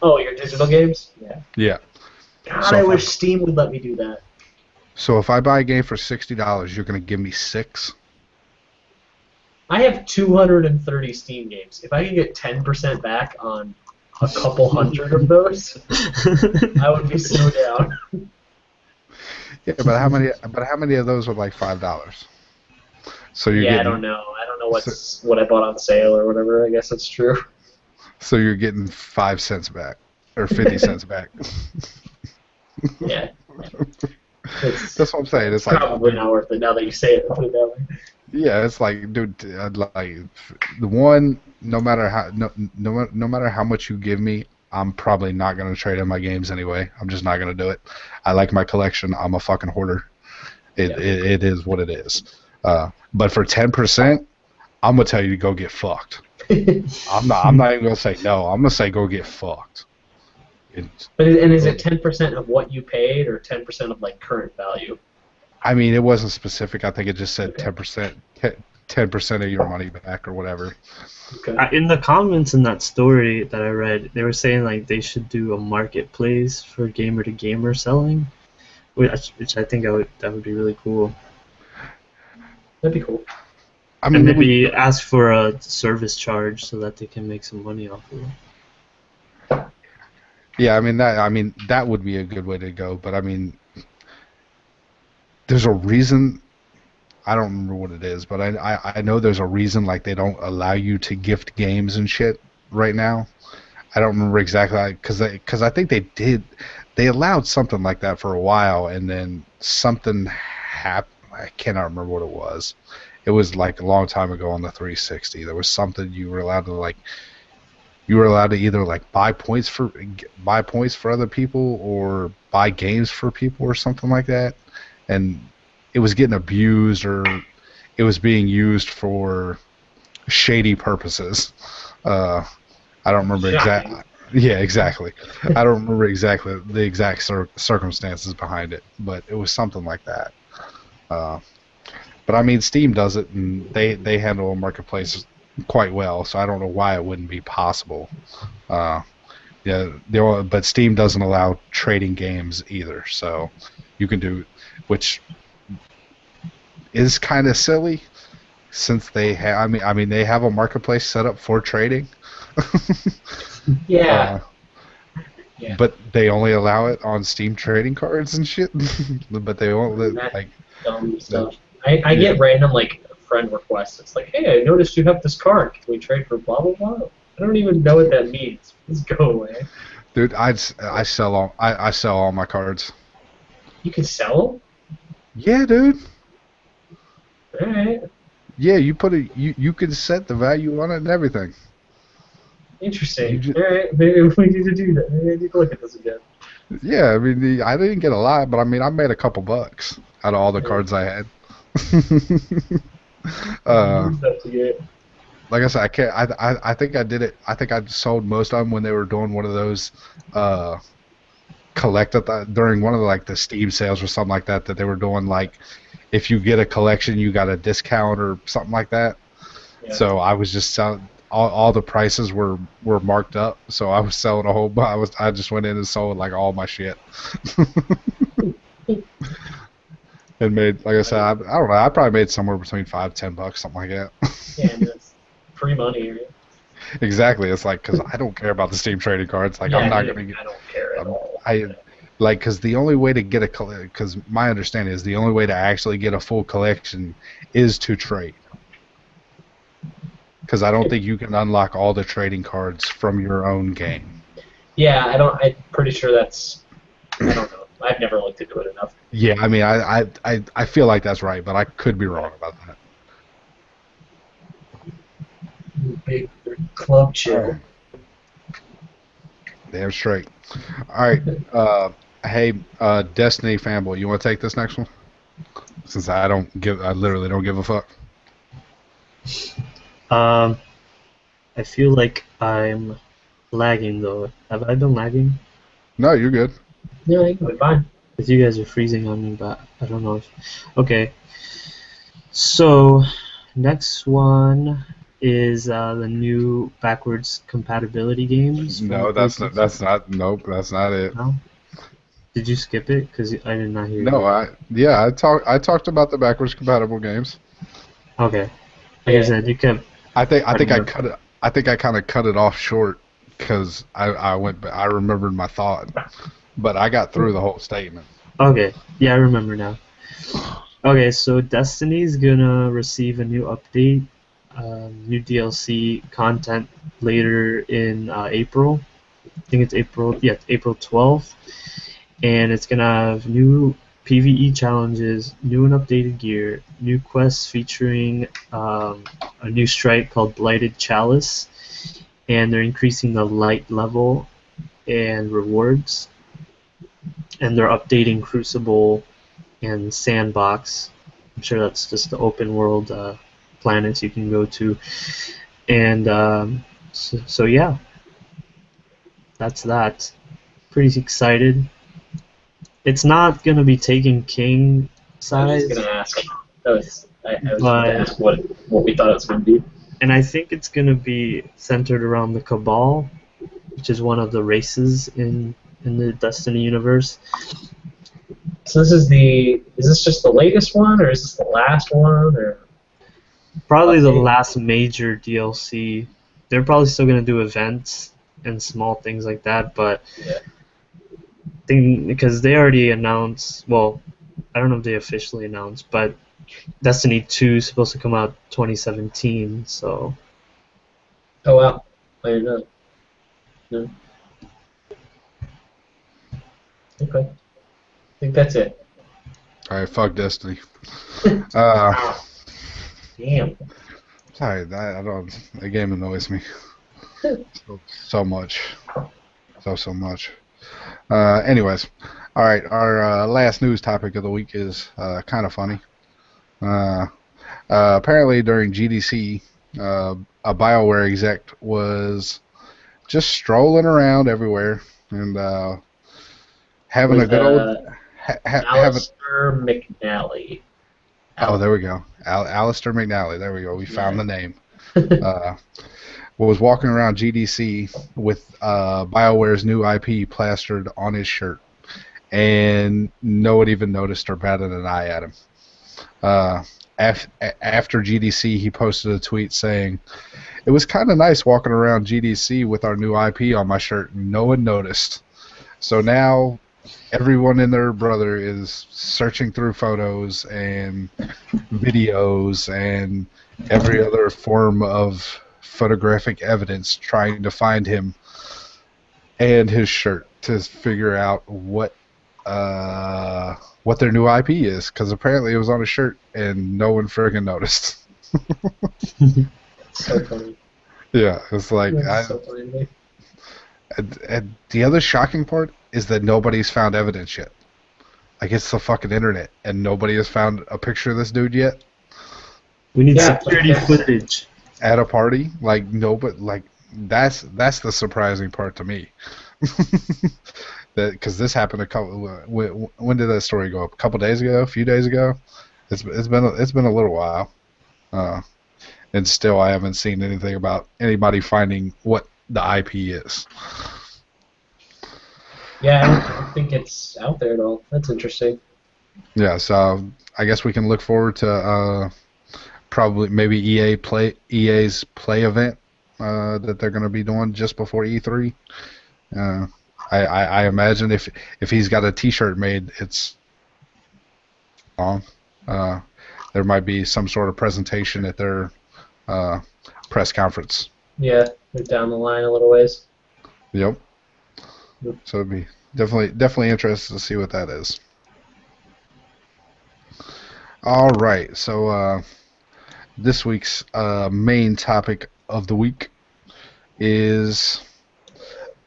Oh, your digital games? Yeah. Yeah. God, So I if wish Steam would let me do that. So if I buy a game for $60, you're gonna give me 6. I have 230 Steam games. If I could get 10% back on a couple hundred of those, I would be so down. Yeah, but how many? But how many of those are like $5? So you're Yeah, I getting. don't know. I don't know what I bought on sale or whatever. I guess that's true. So you're getting 5 cents back or 50 cents back. Yeah. It's That's what I'm saying. It's like probably not worth it now that you say it. Put it that way. yeah, it's like dude, like the one. No matter how no matter how much you give me, I'm probably not gonna trade in my games anyway. I'm just not gonna do it. I like my collection. I'm a fucking hoarder. It is what it is. But for 10%, I'm gonna tell you to go get fucked. I'm not even gonna say no. I'm gonna say go get fucked. But is it 10% of what you paid or 10% of like current value? I mean, it wasn't specific. I think it just said Okay. 10%, 10% of your money back or whatever. Okay. In the comments in that story that I read, they were saying like they should do a marketplace for gamer to gamer selling, which I think that would be really cool. That'd be cool. I And mean, maybe ask for a service charge so that they can make some money off of it. yeah, I mean that would be a good way to go. But I mean, there's a reason. I don't remember what it is, but I know there's a reason like they don't allow you to gift games and shit right now. I don't remember exactly because I think they allowed something like that for a while, and then something happened. I cannot remember what it was. It was like a long time ago on the 360. There was something you were allowed to either like buy points for other people or buy games for people or something like that, and it was getting abused or it was being used for shady purposes. I don't remember exactly. Yeah, exactly. I don't remember exactly the exact circumstances behind it, but it was something like that. But I mean, Steam does it, and they handle a marketplace quite well, so I don't know why it wouldn't be possible. But Steam doesn't allow trading games either, so you can do, which is kind of silly, since they have. I mean, they have a marketplace set up for trading. Yeah. Yeah. But they only allow it on Steam trading cards and shit. But they won't That like. dumb stuff. I get random like friend requests. It's like, hey, I noticed you have this card. Can we trade for blah blah blah? I don't even know what that means. Just go away. Dude, I sell all my cards. You can sell them? Yeah, dude. Alright. Yeah, you can set the value on it and everything. Interesting. Alright, maybe we need to do that. Maybe I need to look at this again. Yeah, I mean, I didn't get a lot, but I mean, I made a couple bucks out of all the cards I had. Like I said, I can't. I think I did it. I think I sold most of them when they were doing one of those during one of the Steam sales or something like that they were doing, like if you get a collection you got a discount or something like that. Yeah. So I was just selling. All the prices were marked up, so I was selling a whole bunch. I just went in and sold like all my shit. And made, like I said, I don't know. I probably made somewhere between $5-10, something like that. Yeah, and that's free money. Right? Exactly. It's like, because I don't care about the Steam trading cards. Like, yeah, I'm not gonna get. I don't care at all. Because the only way to get because my understanding is the only way to actually get a full collection is to trade. Because I don't think you can unlock all the trading cards from your own game. Yeah, I'm pretty sure that's. I don't know. I've never looked into it enough. Yeah, I mean, I feel like that's right, but I could be wrong about that. Big club chill. Damn straight. All right. Hey, Destiny fanboy, you want to take this next one? Since I literally don't give a fuck. I feel like I'm lagging though. Have I been lagging? No, you're good. Yeah, you're fine. Because you guys are freezing on me, but I don't know if... Okay. So, next one is the new backwards compatibility games. From No, the that's not. PlayStation. That's not. Nope, that's not it. No? Did you skip it? Because I did not hear No, you. I talked about the backwards compatible games. Okay. Like I said, you kept I think cutting I up. cut it. I think I kind of cut it off short because I remembered my thought, but I got through the whole statement. Okay. Yeah, I remember now. Okay, so Destiny's gonna receive a new update, new DLC content later in April. I think it's April. Yeah, April 12th, and it's gonna have new PVE challenges, new and updated gear, new quests featuring a new strike called Blighted Chalice, and they're increasing the light level and rewards, and they're updating Crucible and Sandbox. I'm sure that's just the open world planets you can go to, and so yeah, that's that. Pretty excited. It's not gonna be taking King I was size, just gonna ask. I was going to but ask what we thought it was going to be. and I think it's gonna be centered around the Cabal, which is one of the races in the Destiny universe. So is this just the latest one, or is this the last one, or? Probably the Update. last major DLC. They're probably still gonna do events and small things like that, but Yeah. because they already announced. Well, I don't know if they officially announced, but Destiny 2 is supposed to come out 2017. So Oh wow, I didn't know. No. Okay, I think that's it. All right, fuck Destiny. Uh, Damn. sorry, I don't. The game annoys me so much, so much. Anyways, all right. Our last news topic of the week is kind of funny. Uh, apparently, during GDC, a BioWare exec was just strolling around everywhere and having a With good old having. Alistair McNally. Oh, there we go. Alistair McNally. There we go. We found the name. Was walking around GDC with BioWare's new IP plastered on his shirt, and no one even noticed or batted an eye at him. After GDC, he posted a tweet saying, "It was kind of nice walking around GDC with our new IP on my shirt, and no one noticed." So now everyone and their brother is searching through photos and videos and every other form of photographic evidence trying to find him and his shirt to figure out what their new IP is, because apparently it was on his shirt and no one friggin' noticed. So funny. Yeah, it's like That's so funny to me. and the other shocking part is that nobody's found evidence yet. Like, it's the fucking internet, and nobody has found a picture of this dude yet we need Yeah, security like footage. at a party. Like, nobody. Like, that's the surprising part to me. That because this happened a couple. When did that story go up? A couple days ago? A few days ago? It's been a little while, and still I haven't seen anything about anybody finding what the IP is. Yeah, I don't think it's out there at all. That's interesting. Yeah, so I guess we can look forward to probably maybe EA's play event that they're going to be doing just before E3. I imagine if he's got a T-shirt made, it's on. There might be some sort of presentation at their press conference. Yeah, they're down the line a little ways. Yep. So it'd be definitely interested to see what that is. All right, so this week's main topic of the week is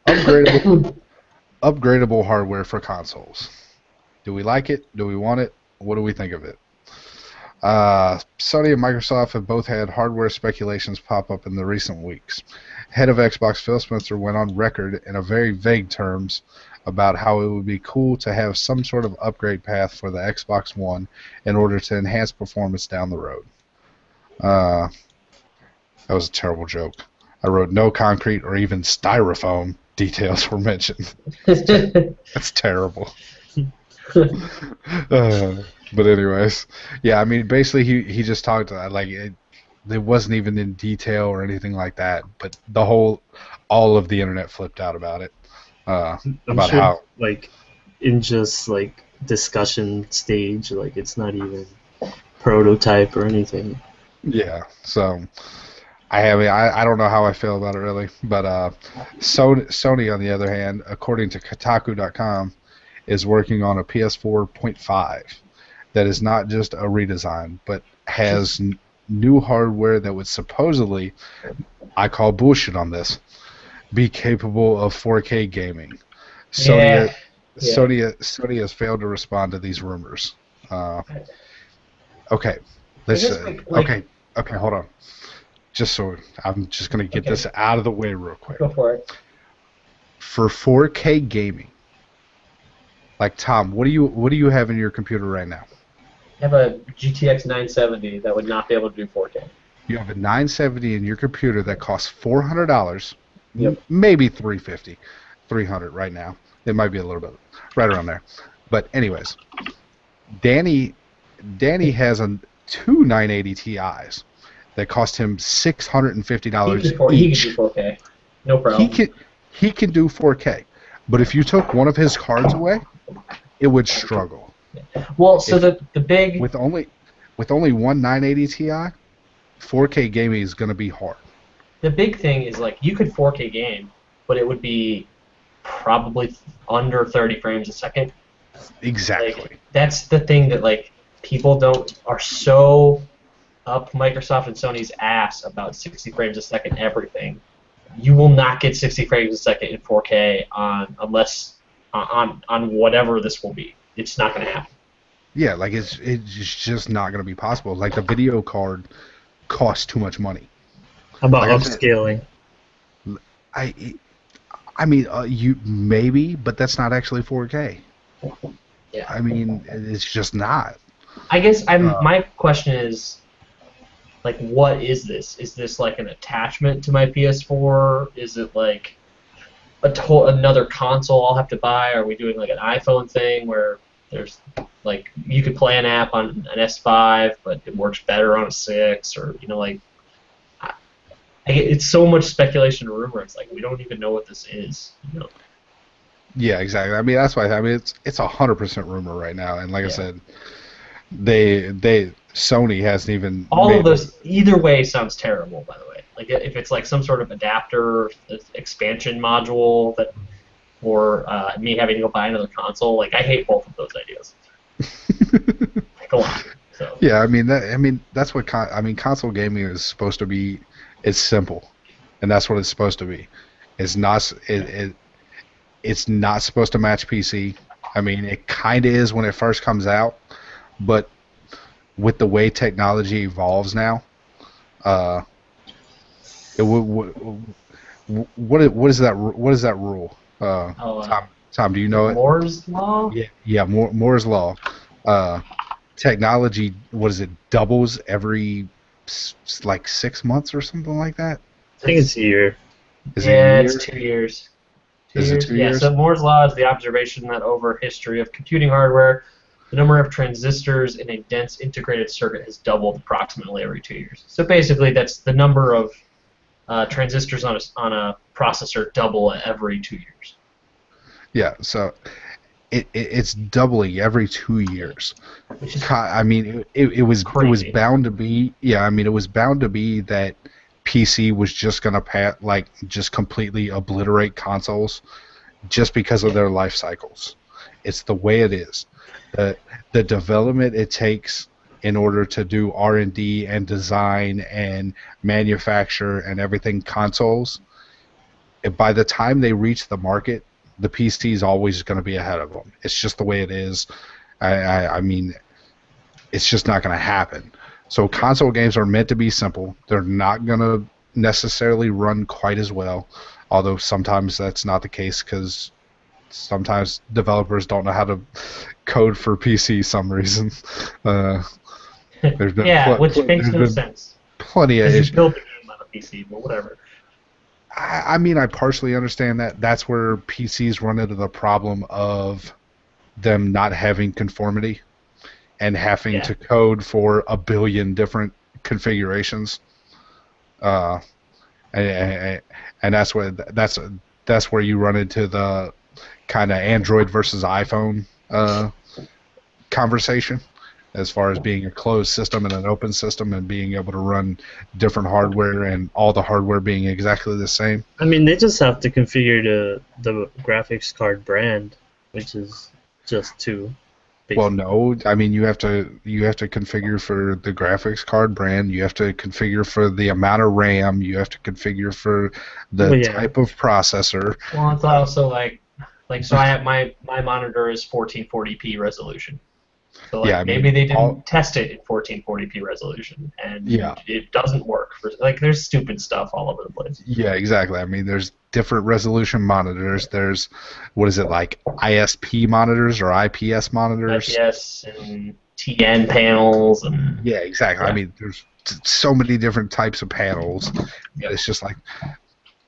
upgradable hardware for consoles. Do we like it? Do we want it? What do we think of it? Sony and Microsoft have both had hardware speculations pop up in the recent weeks. Head of Xbox Phil Spencer went on record in a very vague terms about how it would be cool to have some sort of upgrade path for the Xbox One in order to enhance performance down the road. Uh, that was a terrible joke. I wrote no concrete or even styrofoam details were mentioned. That's terrible. But anyways, yeah, I mean, basically, he just talked like it wasn't even in detail or anything like that. But all of the internet flipped out about it. I'm About sure, how like, in just like discussion stage, like it's not even prototype or anything. yeah. So I don't know how I feel about it really, but Sony on the other hand, according to Kotaku.com, is working on a PS4.5 that is not just a redesign, but has new hardware that would supposedly, I call bullshit on this, be capable of 4K gaming. Yeah. Sony has failed to respond to these rumors. Okay, I let's guess okay, hold on. Just so I'm just gonna get Okay. this out of the way real quick. go for it. For 4K gaming, like Tom, what do you have in your computer right now? I have a GTX 970 that would not be able to do 4K. You have a 970 in your computer that costs $400, Yep. maybe 350, 300 right now. It might be a little bit right around there. But anyways, Danny has two 980 Ti's that cost him $650 He could each. do 4K. No problem. He can do 4K, but if you took one of his cards away, it would struggle. Well, so the big With only one 980 Ti, 4K gaming is going to be hard. the big thing is like you could 4K game, but it would be probably under 30 frames a second. Exactly. Like, that's the thing that like people are so up Microsoft and Sony's ass about 60 frames a second everything. You will not get 60 frames a second in 4K unless on whatever this will be. It's not going to happen. Yeah, like it's just not going to be possible. Like the video card costs too much money. How about Like I said- upscaling? I mean, you maybe, but that's not actually 4K. Yeah. I mean, it's just not. I guess my question is, like, what is this? Is this like an attachment to my PS4? Is it like another console I'll have to buy? Are we doing like an iPhone thing where there's like you could play an app on an S5, but it works better on a 6, or like it's so much speculation and rumor. It's like we don't even know what this is. Yeah, exactly. I mean, that's why. I mean, it's 100% rumor right now, and like I Yeah. said, Sony hasn't even All made of those either way sounds terrible. By the way, like if it's like some sort of adapter expansion module that, or me having to go buy another console, like I hate both of those ideas. Like a lot. So Yeah, I mean that's what console gaming is supposed to be. It's simple, and that's what it's supposed to be. It's not it's not supposed to match PC. I mean, it kind of is when it first comes out, but with the way technology evolves now, what is that rule? Tom, do you know it? Moore's law. Yeah, Moore's law. Technology, what is it? Doubles every like 6 months or something like that. I think it's a year. Is it a It's year? 2 years. Is it 2 years? So Moore's law is the observation that over history of computing hardware, the number of transistors in a dense integrated circuit has doubled approximately every 2 years. So basically, that's the number of transistors on a processor double every 2 years. Yeah, so it's doubling every 2 years. Which is I mean, it was crazy. bound to be. Yeah, I mean, it was bound to be that PC was just gonna just completely obliterate consoles, just because of their life cycles. It's the way it is. The development it takes in order to do R&D and design and manufacture and everything consoles. By the time they reach the market, the PC is always going to be ahead of them. It's just the way it is. I mean, it's just not going to happen. So console games are meant to be simple. They're not going to necessarily run quite as well, although sometimes that's not the case because sometimes developers don't know how to code for PC some reason. There's been which makes no sense. plenty of Because you issues. built the game on a PC, but whatever. I mean, I partially understand that. That's where PCs run into the problem of them not having conformity and having to code for a billion different configurations. And that's where you run into the kind of Android versus iPhone conversation, as far as being a closed system and an open system and being able to run different hardware and all the hardware being exactly the same. I mean, they just have to configure the graphics card brand, which is just two. Well, no, I mean you have to configure for the graphics card brand. You have to configure for the amount of RAM. You have to configure for the type of processor. Well, it's also like so I have my monitor is 1440p resolution. So like, maybe they didn't test it in 1440p resolution, and it doesn't work. There's stupid stuff all over the place. Yeah, exactly. I mean, there's different resolution monitors. There's, what is it, like ISP monitors or IPS monitors? IPS and TN panels. And yeah, exactly. Yeah. I mean, there's so many different types of panels. Yep. It's just like,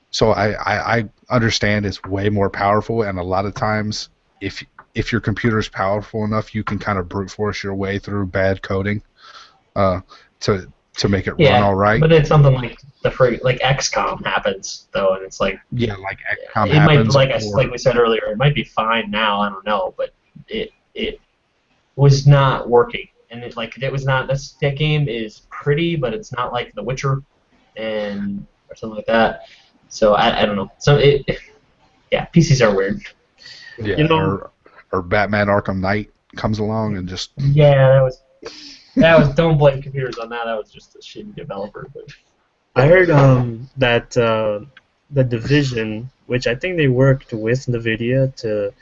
so I understand it's way more powerful, and a lot of times if your computer is powerful enough, you can kind of brute force your way through bad coding to make it run all right. But it's something like like XCOM happens though, and it's like like XCOM happens. Like we said earlier, it might be fine now. I don't know, but it was not working, and it was not. That game is pretty, but it's not like The Witcher, or something like that. So I don't know. So PCs are weird. Yeah, or Batman Arkham Knight comes along and just that was don't blame computers on that. That was just a shitty developer. But I heard that the Division, which I think they worked with NVIDIA to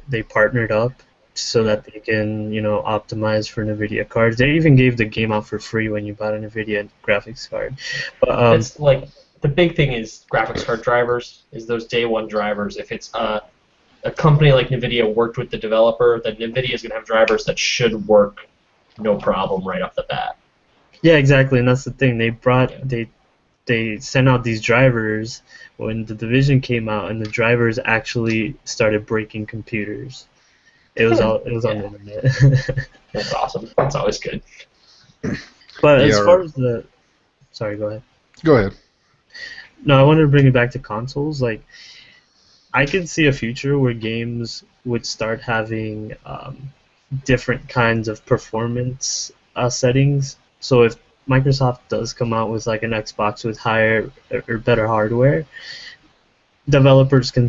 they partnered up so that they can optimize for NVIDIA cards. They even gave the game out for free when you bought a NVIDIA graphics card. But it's like the big thing is graphics card drivers. Is those day one drivers. If it's a company like NVIDIA worked with the developer, then NVIDIA is going to have drivers that should work no problem right off the bat. Yeah, exactly, and that's the thing. They sent out these drivers when the Division came out, and the drivers actually started breaking computers. It was on the internet. That's awesome. That's always good. But as far as the... Sorry, go ahead. Go ahead. No, I wanted to bring it back to consoles. I could see a future where games would start having different kinds of performance settings. So if Microsoft does come out with an Xbox with higher or better hardware, developers can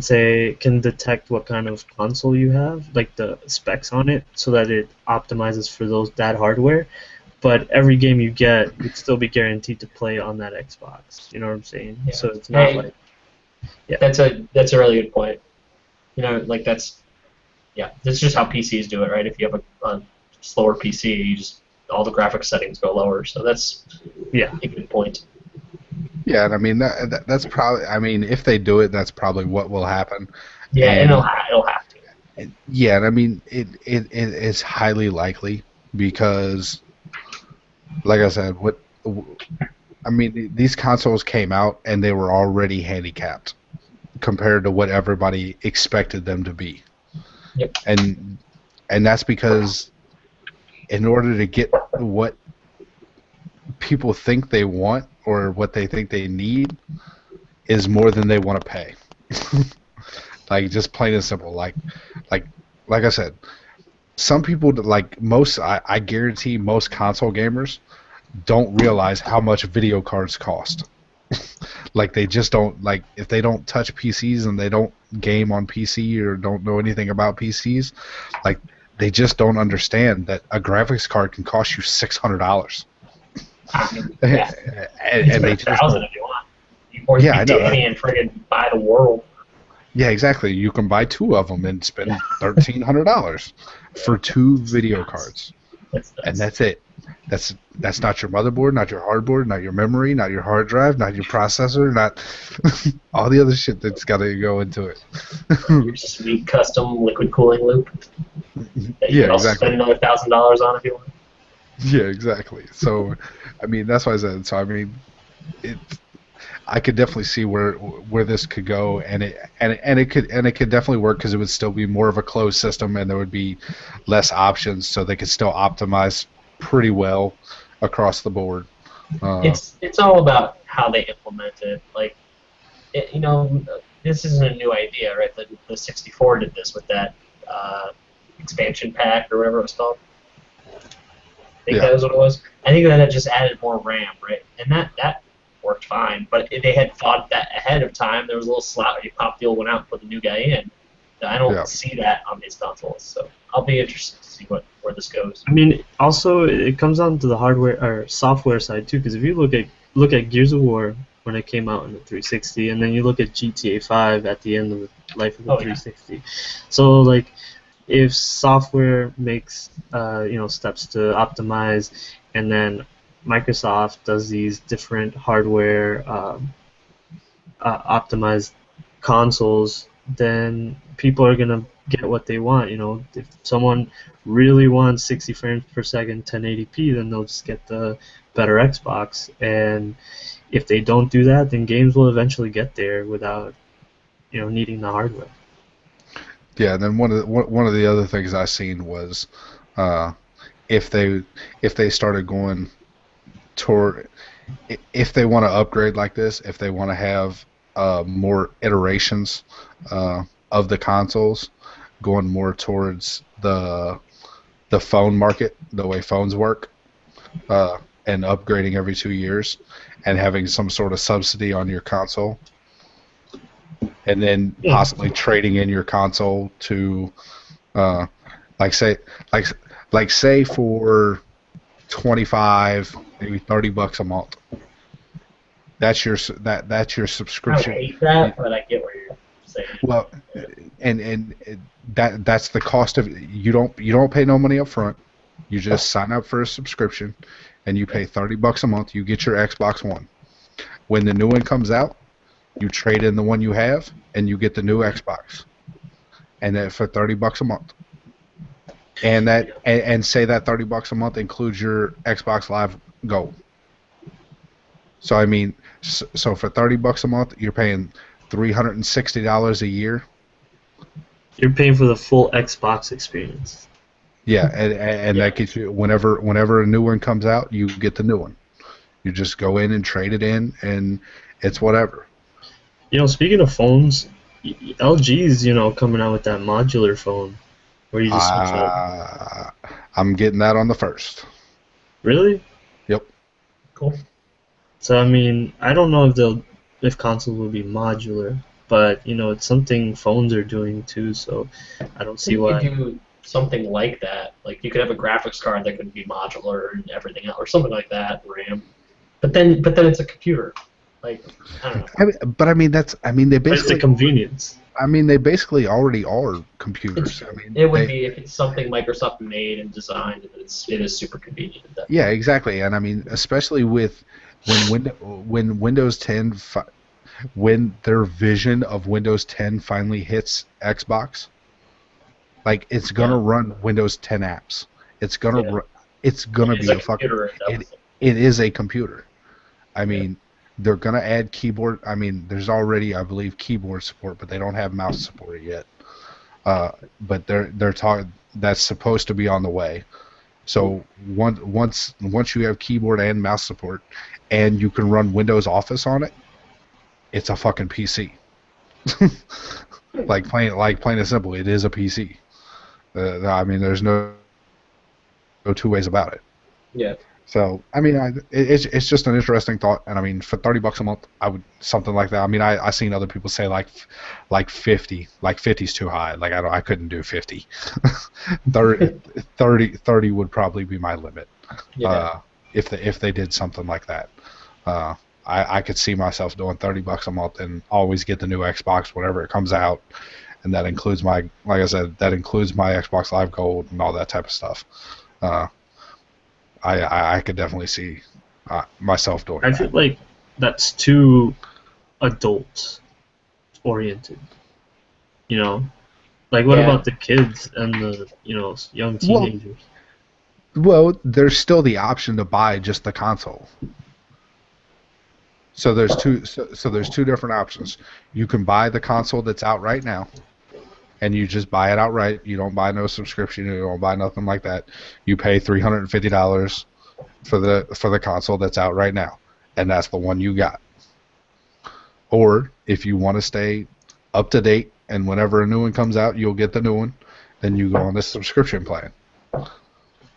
detect what kind of console you have, like the specs on it, so that it optimizes for that hardware. But every game you get would still be guaranteed to play on that Xbox. You know what I'm saying? Yeah. So it's not That's a really good point. That's just how PCs do it, right? If you have a slower PC, all the graphics settings go lower. So that's a good point. Yeah, and I mean that's probably. I mean, if they do it, that's probably what will happen. Yeah, and it'll have to. Yeah, and I mean it's highly likely because, like I said, these consoles came out and they were already handicapped compared to what everybody expected them to be. Yep. And that's because in order to get what people think they want or what they think they need is more than they want to pay. Just plain and simple. Like I said, some people I guarantee most console gamers don't realize how much video cards cost. They just don't, if they don't touch PCs and they don't game on PC or don't know anything about PCs, they just don't understand that a graphics card can cost you $600. And they just $1,000 if you want. Or you can Danny and friggin' buy the world. Yeah, exactly. You can buy two of them and spend $1,300 for two video cards, and that's it. That's not your motherboard, not your hardboard, not your memory, not your hard drive, not your processor, not all the other shit that's got to go into it. Your sweet custom liquid cooling loop. That you can also spend another $1,000 on if you want. Yeah, exactly. So, I mean, that's why I said. So, I mean, it. I could definitely see where this could go, and it could definitely work because it would still be more of a closed system, and there would be less options, so they could still optimize pretty well across the board. Uh, It's all about how they implement it. Like, you know, this isn't a new idea, right? The 64 did this with that expansion pack or whatever it was called. I think yeah, that was what it was. I think that just added more RAM, right? And that worked fine. But if they had thought that ahead of time, there was a little slot where you pop the old one out and put the new guy in. I yeah, don't see that on these consoles, so I'll be interested to see where this goes. I mean, also it comes down to the hardware or software side too, because if you look at Gears of War when it came out in the 360, and then you look at GTA 5 at the end of the life of the Oh yeah, 360, so like if software makes steps to optimize, and then Microsoft does these different hardware optimized consoles, then people are gonna get what they want. You know, if someone really wants 60 frames per second, 1080p, then they'll just get the better Xbox. And if they don't do that, then games will eventually get there without needing the hardware. yeah. And then one of the other things I seen was uh, if they started going toward if they want to upgrade like this, if they want to have more iterations of the consoles, going more towards the phone market, the way phones work, and upgrading every 2 years, and having some sort of subsidy on your console, and then Yeah. possibly trading in your console to, uh, like say, like say for 25, maybe $30 a month. That's your I subscription. hate that, but I get what you're saying. Well, and that's the cost of you don't pay no money up front. You just sign up for a subscription, and you pay $30 a month. You get your Xbox One. When the new one comes out, you trade in the one you have, and you get the new Xbox, and then for $30 a month. And say that $30 a month includes your Xbox Live Gold. So I mean, so for $30 a month, you're paying $360 a year. You're paying for the full Xbox experience. Yeah, and Yeah. that gets you whenever a new one comes out, you get the new one. You just go in and trade it in, and it's whatever. Speaking of phones, LG's coming out with that modular phone where you just switch it. Uh, I'm getting that on the first. Really? Yep. Cool. So I mean, I don't know if consoles will be modular, but it's something phones are doing too. So I don't see You why. could do something like that. Like you could have a graphics card that could be modular and everything else, or something like that, RAM. But then it's a computer. Like I don't know. But I mean they But it's the basically convenience. they basically already are computers. I mean It would they be if it's something Microsoft made and designed. It is super convenient. At that yeah exactly, and I mean especially with when Windows 10 when their vision of Windows 10 finally hits Xbox, like it's gonna run Windows 10 apps. It's gonna Yeah. it's gonna It is be a a fucking computer. it is a computer. I mean, they're gonna add keyboard. I mean, there's already, I believe, keyboard support, but they don't have mouse support yet. But they're talking that's supposed to be on the way. So once you have keyboard and mouse support, and you can run Windows Office on it, it's a fucking PC. Plain and simple, it is a PC. I mean, there's no two ways about it. Yeah. So I mean, it's just an interesting thought, and I mean, for $30 a month, I would something like that. I mean, I seen other people say like 50, like 50's too high. Like I couldn't do 50. 30 would probably be my limit. Yeah. If they did something like that, I could see myself doing $30 a month and always get the new Xbox whenever it comes out, and that includes like I said, that includes my Xbox Live Gold and all that type of stuff. I could definitely see myself doing I that. feel like that's too adult oriented. Like what Yeah. about the kids and the young teenagers? Well, there's still the option to buy just the console. So there's two. So there's two different options. You can buy the console that's out right now, and you just buy it outright. You don't buy no subscription. You don't buy nothing like that. You pay $350 for the console that's out right now, and that's the one you got. Or if you want to stay up to date, and whenever a new one comes out, you'll get the new one. Then you go on this subscription plan.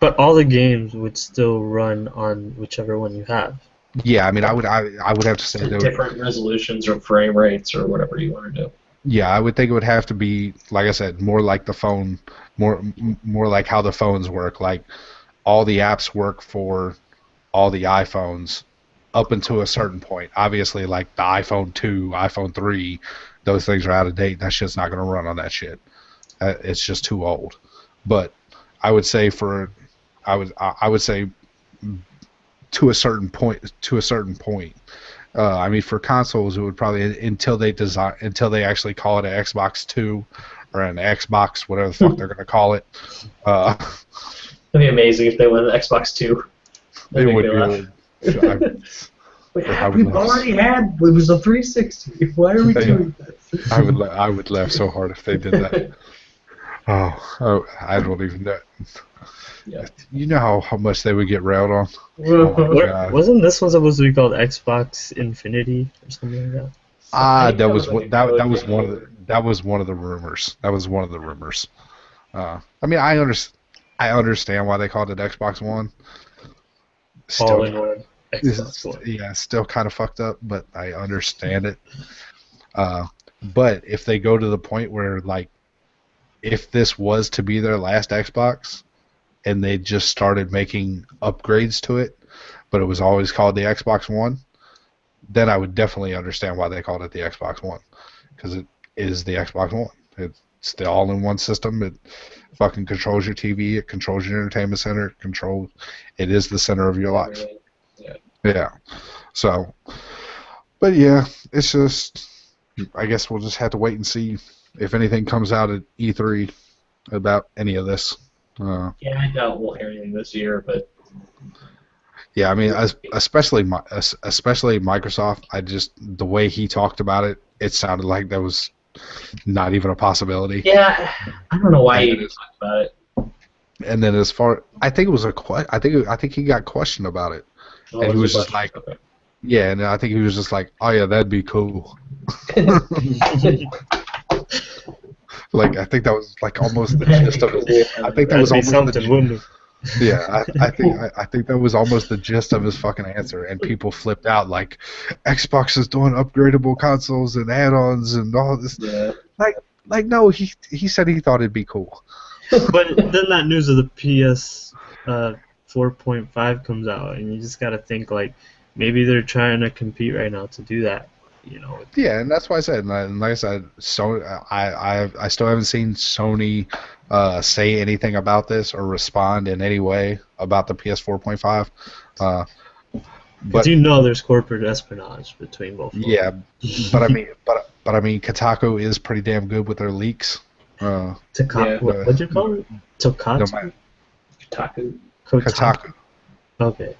But all the games would still run on whichever one you have. Yeah, I mean, I would have to say that. Different resolutions or frame rates or whatever you want to do. Yeah, I would think it would have to be, like I said, more like the phone, more like how the phones work. Like all the apps work for all the iPhones up until a certain point. Obviously, like the iPhone 2, iPhone 3, those things are out of date. That shit's not going to run on that shit. It's just too old. But I would say I would say to a certain point. I mean, for consoles, it would probably until they actually call it an Xbox 2 or an Xbox, whatever the fuck they're gonna call it. It'd be amazing if they went to Xbox 2. It would be. We've already had. It was a 360. Why are we doing this? I would laugh so hard if they did that. Oh, I don't even know. Yeah. You know how much they would get railed on. Oh my God. Wasn't this one supposed to be called Xbox Infinity or something like that? That was one of the rumors. That was one of the rumors. I mean, I understand why they called it Xbox One. All in one. Xbox One. Yeah, still kind of fucked up, but I understand it. But if they go to the point where, like, if this was to be their last Xbox, and they just started making upgrades to it, but it was always called the Xbox One, then I would definitely understand why they called it the Xbox One, because it is the Xbox One. It's the all-in-one system. It fucking controls your TV. It controls your entertainment center. It is the center of your life. Yeah. So, but yeah, it's just, I guess we'll just have to wait and see if anything comes out at E3 about any of this. Yeah, I doubt we'll hear anything this year, but yeah, I mean, especially Microsoft. The way he talked about it, it sounded like that was not even a possibility. yeah, I don't know why he even talked about it. And then I think it was I think he got questioned about it, and he was just like, okay. yeah, and I think he was just like, oh yeah, that'd be cool. Like, I think that was like almost the gist of it. I think that was almost I think that was almost the gist of his fucking answer, and people flipped out like, Xbox is doing upgradable consoles and add-ons and all this. Yeah. Like no, he said he thought it'd be cool. But then that news of the PS 4.5 comes out, and you just gotta think like maybe they're trying to compete right now to do that. You know. Yeah, and that's why I said, and like I said, I still haven't seen Sony say anything about this or respond in any way about the PS 4.5. But you know there's corporate espionage between both. Yeah, but I mean, Kotaku is pretty damn good with their leaks. What'd you call it? Kotaku. Kotaku. Okay.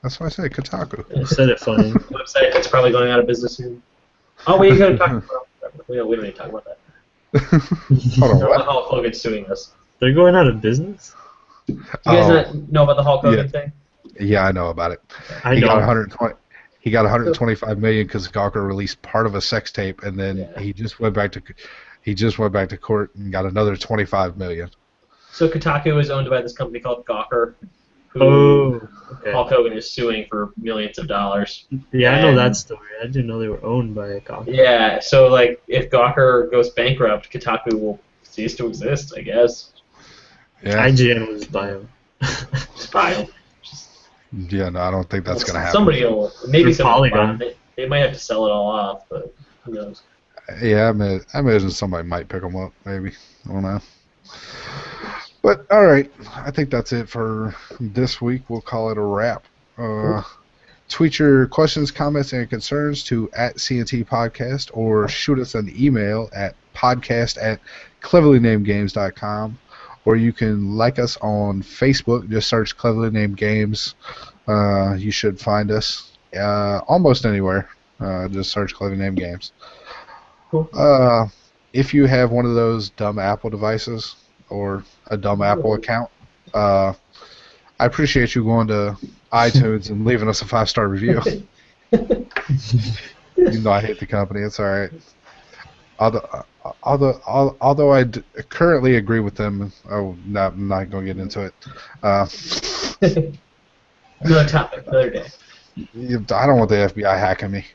That's why I said Kotaku. You said it funny. Website that's probably going out of business soon. Oh, we ain't gonna talk about. We don't need to talk about that. Hold on, what? Hulk Hogan's suing us. They're going out of business? You guys not know about the Hulk Hogan thing? Yeah, I know about it. He got 125 million because Gawker released part of a sex tape, and then he just went back to court and got another 25 million. So Kotaku is owned by this company called Gawker, who Hulk Hogan is suing for millions of dollars. Yeah, I know that story. I didn't know they were owned by Gawker. Yeah, so like if Gawker goes bankrupt, Kotaku will cease to exist, I guess. Yeah. IGN will just buy him. Just buy him. Yeah, no, I don't think that's gonna happen. Somebody will, maybe somebody will buy Polygon. them. They might have to sell it all off, but who knows? Yeah, I imagine somebody might pick them up, maybe. I don't know. But, alright, I think that's it for this week. We'll call it a wrap. Tweet your questions, comments, and concerns to @CNT Podcast, or shoot us an email at podcast@cleverlynamedgames.com, or you can like us on Facebook. Just search Cleverly Named Games. You should find us almost anywhere. Just search Cleverly Named Games. Cool. If you have one of those dumb Apple devices or a dumb Apple account, I appreciate you going to iTunes and leaving us a 5-star review. Even though I hate the company, it's all right. Although I currently agree with them. Oh, no, I'm not going to get into it. Another topic, another day. I don't want the FBI hacking me.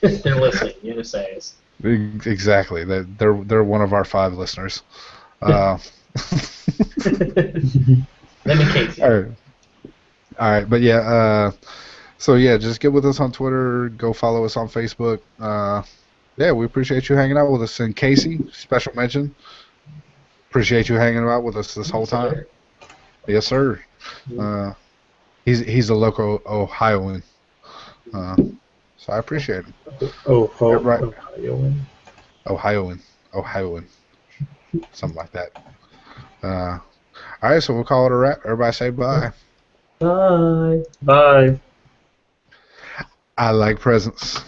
They're listening. NSAs. Exactly. They're one of our 5 listeners. Them and Casey. All right, but yeah. So yeah, just get with us on Twitter. Go follow us on Facebook. Yeah, we appreciate you hanging out with us. And Casey, special mention. Appreciate you hanging out with us this whole time. Yes, sir. He's a local Ohioan. So I appreciate him. Ohioan. Ohioan. Something like that. All right, so we'll call it a wrap. Everybody say bye. Bye. Bye. I like presents.